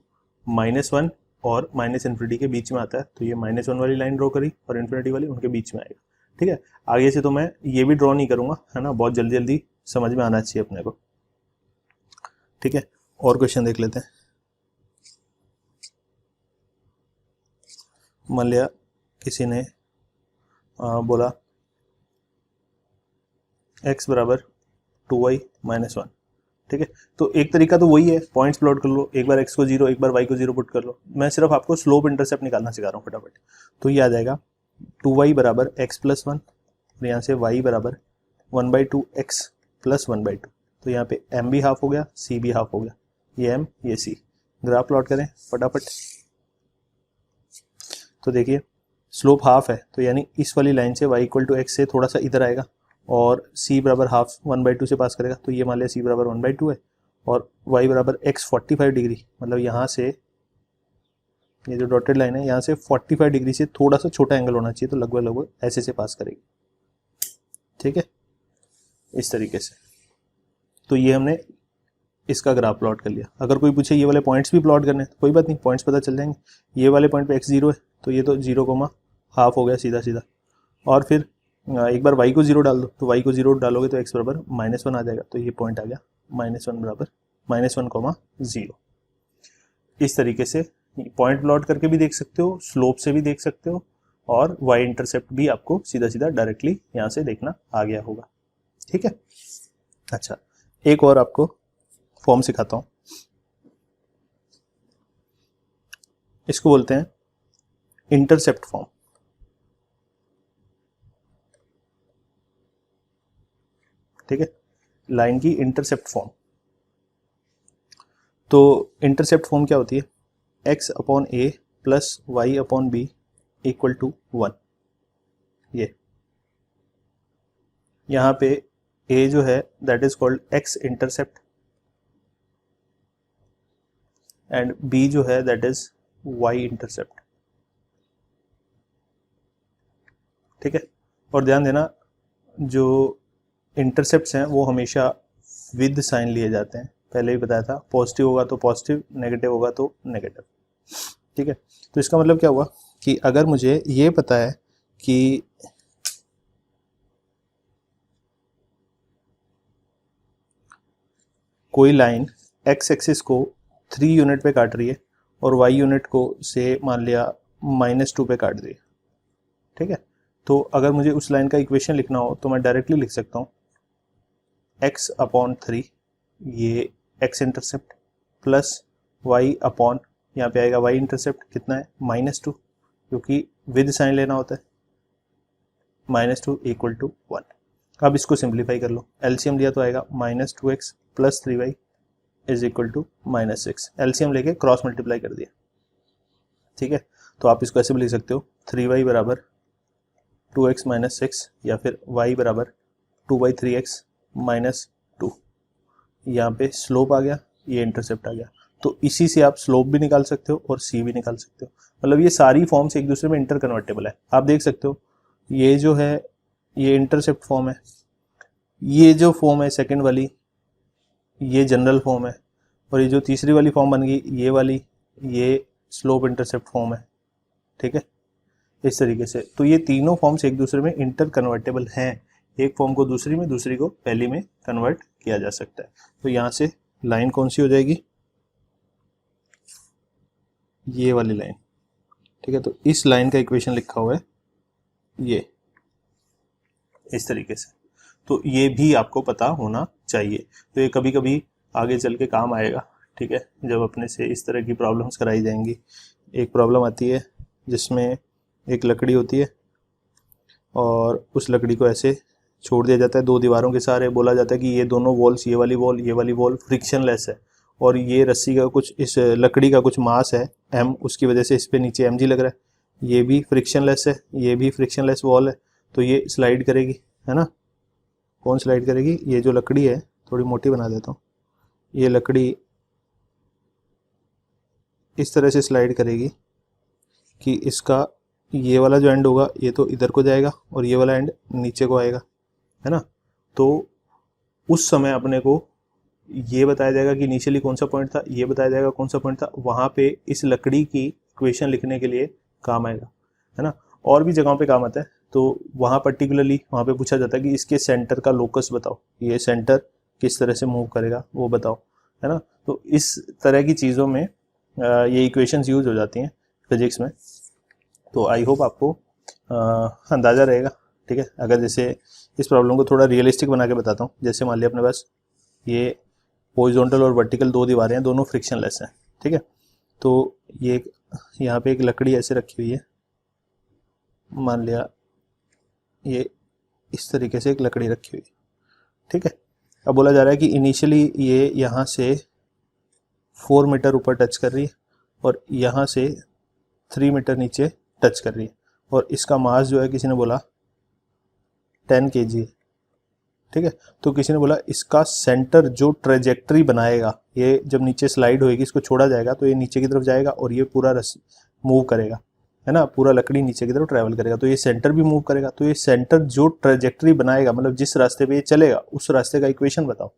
-1 और -∞ के बीच में आता है, तो ये -1 वाली लाइन ड्रॉ करी और इन्फिनिटी वाली उनके बीच में आएगा, ठीक है। आगे से तो मैं ये भी ड्रॉ नहीं करूंगा, है ना, बहुत जल्दी जल्दी समझ में आना चाहिए अपने को, ठीक है। और क्वेश्चन देख लेते हैं। मान लिया किसी ने बोला x बराबर 2y माइनस 1, ठीक है। तो एक तरीका तो वही है, पॉइंट्स प्लॉट कर लो, एक बार x को 0 एक बार y को 0 पुट कर लो। मैं सिर्फ आपको स्लोप इंटरसेप्ट निकालना सिखा रहा हूँ फटाफट। तो ये आ जाएगा 2y बराबर x प्लस 1 और यहाँ से y बराबर 1/2 x प्लस 1/2। तो यहाँ पे m भी हाफ हो गया, c भी हाफ हो गया, ये m ये c। ग्राफ प्लॉट करें फटाफट। तो देखिए स्लोप हाफ है, तो यानी इस वाली लाइन से y इक्वल टू x से थोड़ा सा इधर आएगा और c बराबर हाफ 1/2 से पास करेगा। तो ये मान लिया c बराबर 1/2 है और y बराबर x 45 डिग्री, मतलब यहाँ से ये जो डॉटेड लाइन है यहाँ से 45 डिग्री से थोड़ा सा छोटा एंगल होना चाहिए, तो लगभग ऐसे से पास करेगी, ठीक है, इस तरीके से। तो ये हमने इसका ग्राफ प्लॉट कर लिया। अगर कोई पूछे ये वाले पॉइंट्स भी प्लॉट करने हैं तो कोई बात नहीं, पॉइंट्स पता चल जाएंगे। ये वाले पॉइंट पे x 0 है, तो ये तो 0,5 हो गया सीधा सीधा। और फिर एक बार y को 0 डाल दो, तो y को 0 डालोगे तो x बराबर -1 आ जाएगा, तो ये पॉइंट आ गया -1 बराबर -1,0। इस तरीके से पॉइंट प्लॉट करके भी देख सकते हो, स्लोप से भी देख सकते हो, और y इंटरसेप्ट भी आपको सीधा सीधा डायरेक्टली यहाँ से देखना आ गया होगा, ठीक है। अच्छा, एक और आपको फॉर्म सिखाता हूँ, इसको बोलते हैं इंटरसेप्ट फॉर्म, ठीक है, लाइन की इंटरसेप्ट फॉर्म। तो इंटरसेप्ट फॉर्म क्या होती है? x upon a plus y upon b equal to 1। ये यहाँ पे a जो है that is called x intercept and b जो है दैट इज y इंटरसेप्ट, ठीक है। और ध्यान देना जो इंटरसेप्ट्स हैं वो हमेशा विद साइन लिए जाते हैं, पहले ही बताया था, पॉजिटिव होगा तो पॉजिटिव, नेगेटिव होगा तो नेगेटिव, ठीक है। तो इसका मतलब क्या हुआ कि अगर मुझे ये पता है कि कोई लाइन x एक्सिस को 3 यूनिट पे काट रही है और y यूनिट को से मान लिया -2 पे काट रही है, ठीक है। तो अगर मुझे उस लाइन का इक्वेशन लिखना हो तो मैं डायरेक्टली लिख सकता हूँ x अपॉन 3, ये x intercept, plus y upon, यहाँ पे आएगा y इंटरसेप्ट कितना है -2, क्योंकि विद साइन लेना होता है, -2 इक्वल टू 1। अब इसको सिंप्लीफाई कर लो, एलसीएम लिया तो आएगा -2x plus 3y is equal to -6। LCM लेके क्रॉस मल्टीप्लाई कर दिया, ठीक है। तो आप इसको ऐसे भी लिख सकते हो 3y बराबर 2x माइनस 6 या फिर y बराबर 2/3x माइनस 2। यहाँ पे स्लोप आ गया, ये इंटरसेप्ट आ गया, तो इसी से आप स्लोप भी निकाल सकते हो और c भी निकाल सकते हो। मतलब ये सारी फॉर्म्स एक दूसरे में इंटर कन्वर्टेबल है। आप देख सकते हो ये जो है ये इंटरसेप्ट फॉर्म है, ये जो फॉर्म है सेकंड वाली ये जनरल फॉर्म है, और ये जो तीसरी वाली फॉर्म बन गई ये वाली ये स्लोप इंटरसेप्ट फॉर्म है। ठीक है, इस तरीके से। तो ये तीनों फॉर्म्स एक दूसरे में इंटर कन्वर्टेबल हैं, एक फॉर्म को दूसरी में, दूसरी को पहली में कन्वर्ट किया जा सकता है। तो यहाँ से लाइन कौन सी हो जाएगी, ये वाली लाइन। ठीक है, तो इस लाइन का इक्वेशन लिखा हुआ है ये इस तरीके से। तो ये भी आपको पता होना चाहिए, तो ये कभी कभी आगे चल के काम आएगा। ठीक है, जब अपने से इस तरह की प्रॉब्लम्स कराई जाएंगी। एक प्रॉब्लम आती है जिसमें एक लकड़ी होती है और उस लकड़ी को ऐसे छोड़ दिया जाता है दो दीवारों के सहारे। बोला जाता है कि ये दोनों वॉल्स, ये वाली वॉल फ्रिक्शनलेस है, और ये रस्सी का कुछ, इस लकड़ी का कुछ मास है m, उसकी वजह से इस पे नीचे mg लग रहा है। ये भी फ्रिक्शनलेस है, ये भी फ्रिक्शनलेस वॉल है, तो ये स्लाइड करेगी, है ना। कौन स्लाइड करेगी, ये जो लकड़ी है, थोड़ी मोटी बना देता हूँ, ये लकड़ी इस तरह से स्लाइड करेगी कि इसका ये वाला जो एंड होगा ये तो इधर को जाएगा और ये वाला एंड नीचे को आएगा, है ना। तो उस समय अपने को ये बताया जाएगा कि इनिशियली कौन सा पॉइंट था, ये बताया जाएगा कौन सा पॉइंट था, वहाँ पे इस लकड़ी की इक्वेशन लिखने के लिए काम आएगा, है ना। और भी जगहों पे काम आता है, तो वहाँ पर्टिकुलरली वहाँ पे पूछा जाता है कि इसके सेंटर का लोकस बताओ, ये सेंटर किस तरह से मूव करेगा वो बताओ, है ना। तो इस तरह की चीज़ों में ये इक्वेशंस यूज हो जाती हैं फिजिक्स में। तो आई होप आपको अंदाज़ा रहेगा। ठीक है, अगर जैसे इस प्रॉब्लम को थोड़ा रियलिस्टिक बना के बताता हूँ, जैसे मान लिया अपने पास ये हॉरिजॉन्टल और वर्टिकल दो दीवारें हैं, दोनों फ्रिक्शनलेस हैं। ठीक है, तो ये यहाँ पे एक लकड़ी ऐसे रखी हुई है, मान लिया ये इस तरीके से एक लकड़ी रखी हुई है। ठीक है, अब बोला जा रहा है कि इनिशियली ये यहाँ से 4 मीटर ऊपर टच कर रही है और यहाँ से 3 मीटर नीचे टच कर रही है, और इसका मास जो है किसी ने बोला 10 kg। ठीक है, तो किसी ने बोला इसका सेंटर जो ट्रेजेक्ट्री बनाएगा, ये जब नीचे स्लाइड होएगी, इसको छोड़ा जाएगा तो ये नीचे की तरफ जाएगा और ये पूरा मूव करेगा, है ना, पूरा लकड़ी नीचे की तरफ ट्रैवल करेगा, तो ये सेंटर भी मूव करेगा। तो ये सेंटर जो ट्रेजेक्ट्री बनाएगा, मतलब जिस रास्ते पे ये चलेगा उस रास्ते का इक्वेशन बताओ।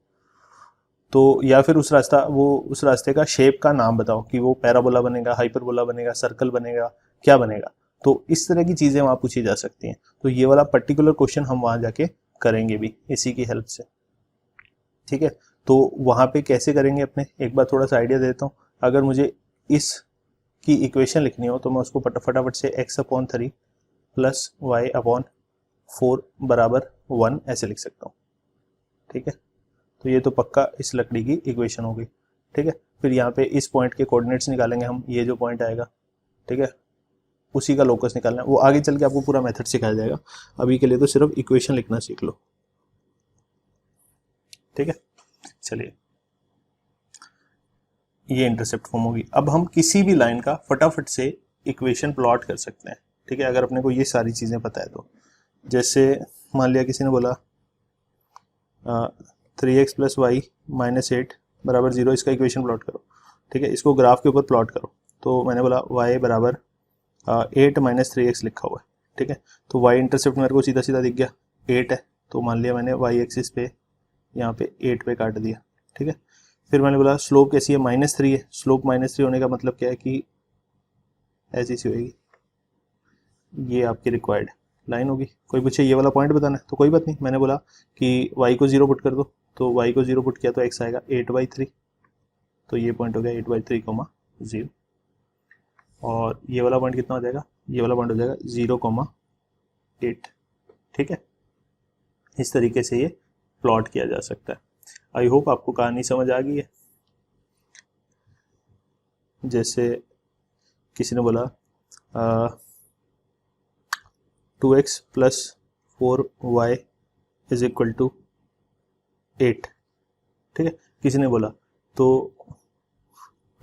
तो या फिर उस रास्ते का शेप का नाम बताओ कि वो पैराबोला बनेगा, हाइपरबोला बनेगा, सर्कल बनेगा, क्या बनेगा। तो इस तरह की चीज़ें वहाँ पूछी जा सकती हैं। तो ये वाला पर्टिकुलर क्वेश्चन हम वहाँ जाके करेंगे भी इसी की हेल्प से। ठीक है, तो वहाँ पे कैसे करेंगे अपने, एक बार थोड़ा सा आइडिया देता हूँ। अगर मुझे इस की इक्वेशन लिखनी हो तो मैं उसको फटाफट से x/3 प्लस y/4 बराबर 1 ऐसे लिख सकता हूँ। ठीक है, तो ये तो पक्का इस लकड़ी की इक्वेशन होगी। ठीक है, फिर यहाँ पे इस पॉइंट के कोऑर्डिनेट्स निकालेंगे हम, ये जो पॉइंट आएगा, ठीक है, उसी का लोकस निकालना है। वो आगे चल के आपको पूरा मेथड सिखाया जाएगा, अभी के लिए तो सिर्फ इक्वेशन लिखना सीख लो। ठीक है, चलिए, ये इंटरसेप्ट फॉर्म होगी। अब हम किसी भी लाइन का फटाफट से इक्वेशन प्लॉट कर सकते हैं। ठीक है, अगर अपने को ये सारी चीज़ें पता है तो। जैसे मान लिया किसी ने बोला 3x + y - 8 बराबर 0, इसका इक्वेशन प्लॉट करो। ठीक है, इसको ग्राफ के ऊपर प्लॉट करो। तो मैंने बोला y बराबर 8 - 3x लिखा हुआ है। ठीक है, तो y इंटरसेप्ट मेरे को सीधा सीधा दिख गया, 8 है, तो मान लिया मैंने y एक्सिस पे यहाँ पे 8 पे काट दिया। ठीक है, फिर मैंने बोला स्लोप कैसी है, -3 है। स्लोप -3 होने का मतलब क्या है कि ऐसी सी होगी, ये आपकी रिक्वायर्ड लाइन होगी। कोई पूछे ये वाला पॉइंट बताना है तो कोई बात नहीं, मैंने बोला कि y को 0 पुट कर दो, तो y को 0 पुट किया तो x आएगा 8/3, तो ये पॉइंट हो गया 8/3, 0। और ये वाला पॉइंट कितना हो जाएगा, ये वाला पॉइंट हो जाएगा 0,8। ठीक है, इस तरीके से ये प्लॉट किया जा सकता है। आई होप आपको कहानी समझ आ गई है। जैसे किसी ने बोला 2x + 4y = 8। ठीक है, किसी ने बोला, तो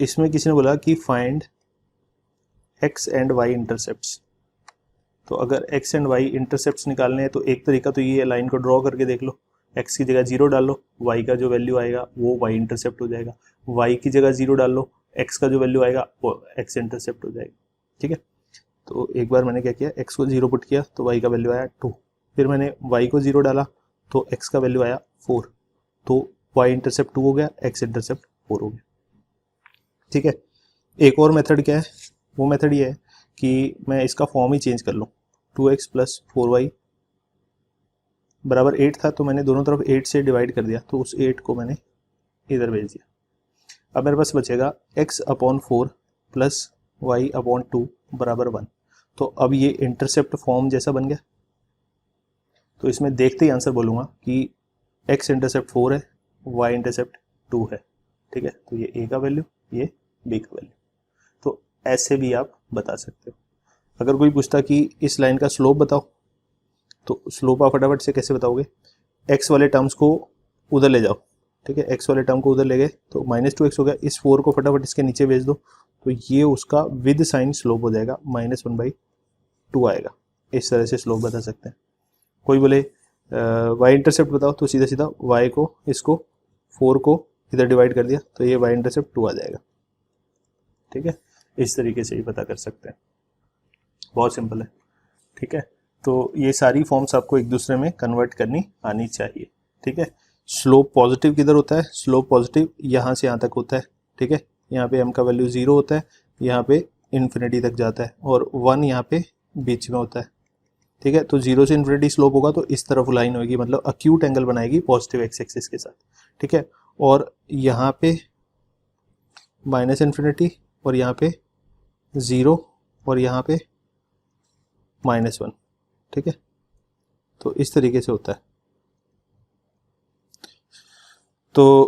इसमें किसी ने बोला कि find x and y intercepts. तो अगर x एंड y इंटरसेप्ट्स निकालने हैं तो एक तरीका तो ये लाइन को ड्रॉ करके देख लो, x की जगह 0 डाल लो, y का जो वैल्यू आएगा वो y इंटरसेप्ट हो जाएगा, y की जगह 0 डाल लो, x का जो वैल्यू आएगा वो x इंटरसेप्ट हो जाएगा। ठीक है, तो एक बार मैंने क्या किया, x को 0 पुट किया तो y का वैल्यू आया 2, फिर मैंने y को 0 डाला तो x का वैल्यू आया 4, तो y इंटरसेप्ट 2 हो गया, x इंटरसेप्ट 4 हो गया। ठीक है, एक और मेथड क्या है, वो मेथड ये है कि मैं इसका फॉर्म ही चेंज कर लूँ, 2x प्लस 4y बराबर 8 था, तो मैंने दोनों तरफ 8 से डिवाइड कर दिया, तो उस 8 को मैंने इधर भेज दिया। अब मेरे पास बचेगा x upon 4 plus y upon 2 बराबर 1। तो अब ये इंटरसेप्ट फॉर्म जैसा बन गया। तो इसमें देखते ही आंसर बोलूँगा कि x इंटरसेप्ट 4 है, y इंटरसेप्ट 2 है। ठीक है, तो ये a का वैल्यू, ये b का वैल्यू। तो ऐसे भी आप बता सकते हो। अगर कोई पूछता कि इस लाइन का स्लोप बताओ, तो स्लोप आप फटाफट से कैसे बताओगे, x वाले टर्म्स को उधर ले जाओ। ठीक है, x वाले टर्म को उधर ले गए तो -2x हो गया, इस 4 को फटाफट इसके नीचे भेज दो, तो ये उसका विद साइन स्लोप हो जाएगा, -1/2 आएगा। इस तरह से स्लोप बता सकते हैं। कोई बोले y इंटरसेप्ट बताओ, तो सीधा सीधा y को, इसको 4 को इधर डिवाइड कर दिया, तो ये y इंटरसेप्ट 2 आ जाएगा। ठीक है, इस तरीके से ही पता कर सकते हैं, बहुत सिंपल है। ठीक है, तो ये सारी फॉर्म्स आपको एक दूसरे में कन्वर्ट करनी आनी चाहिए। ठीक है, स्लोप पॉजिटिव किधर होता है, स्लोप पॉजिटिव यहाँ से यहाँ तक होता है। ठीक है, यहाँ पे m का वैल्यू 0 होता है, यहाँ पे इन्फिनिटी तक जाता है, और 1 यहाँ पे बीच में होता है। ठीक है, तो 0 से इन्फिनिटी स्लोप होगा तो इस तरफ लाइन होगी, मतलब अक्यूट एंगल बनाएगी पॉजिटिव एक्स एक्सिस के साथ। ठीक है, और यहाँ पे माइनस इन्फिनिटी, और यहाँ पे 0, और यहाँ पे -1। ठीक है, तो इस तरीके से होता है। तो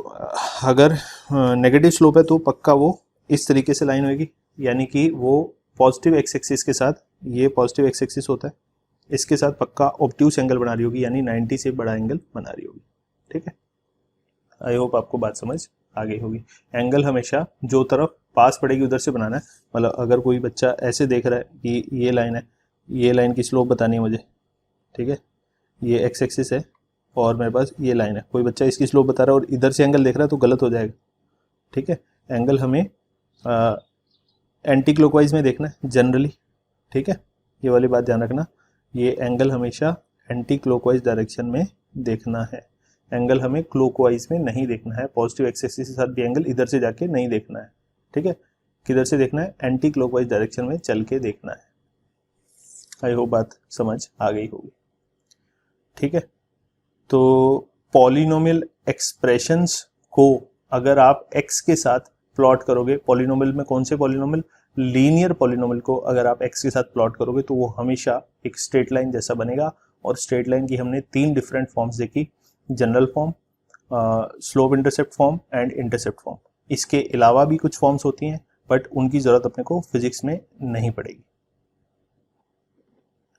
अगर नेगेटिव स्लोप है तो पक्का वो इस तरीके से लाइन होगी, यानी कि वो पॉजिटिव एक्स एक्सिस के साथ, ये पॉजिटिव एक्स एक्सिस होता है, इसके साथ पक्का ऑब्ट्यूस एंगल बना रही होगी, यानी 90 से बड़ा एंगल बना रही होगी। ठीक है, आई होप आपको बात समझ आ गई होगी। एंगल हमेशा जो तरफ पास पड़ेगी उधर से बनाना है। मतलब अगर कोई बच्चा ऐसे देख रहा है कि ये लाइन है, ये लाइन की स्लोप बतानी है मुझे। ठीक है, ये एक्स एक्सिस है और मेरे पास ये लाइन है, कोई बच्चा इसकी स्लोप बता रहा है और इधर से एंगल देख रहा है तो गलत हो जाएगा। ठीक है, एंगल हमें एंटी क्लॉकवाइज में देखना है जनरली। ठीक है, ये वाली बात ध्यान रखना, ये एंगल हमेशा एंटी क्लॉकवाइज डायरेक्शन में देखना है, एंगल हमें क्लॉकवाइज में नहीं देखना है। पॉजिटिव एक्स एक्सिस के साथ भी एंगल इधर से जाके नहीं देखना है। ठीक है, किधर से देखना है, एंटी क्लॉकवाइज डायरेक्शन में चल के देखना है। आई होप बात समझ आ गई होगी। ठीक है, तो पॉलिनोमियल एक्सप्रेशंस को अगर आप x के साथ प्लॉट करोगे, पॉलिनोमियल में कौन से पॉलिनोमियल, लीनियर पॉलिनोमियल को अगर आप x के साथ प्लॉट करोगे तो वो हमेशा एक स्ट्रेट लाइन जैसा बनेगा। और स्ट्रेट लाइन की हमने 3 डिफरेंट फॉर्म्स देखी, general form, slope intercept form and intercept form. इसके अलावा भी कुछ फॉर्म्स होती हैं बट उनकी ज़रूरत अपने को फिजिक्स में नहीं पड़ेगी।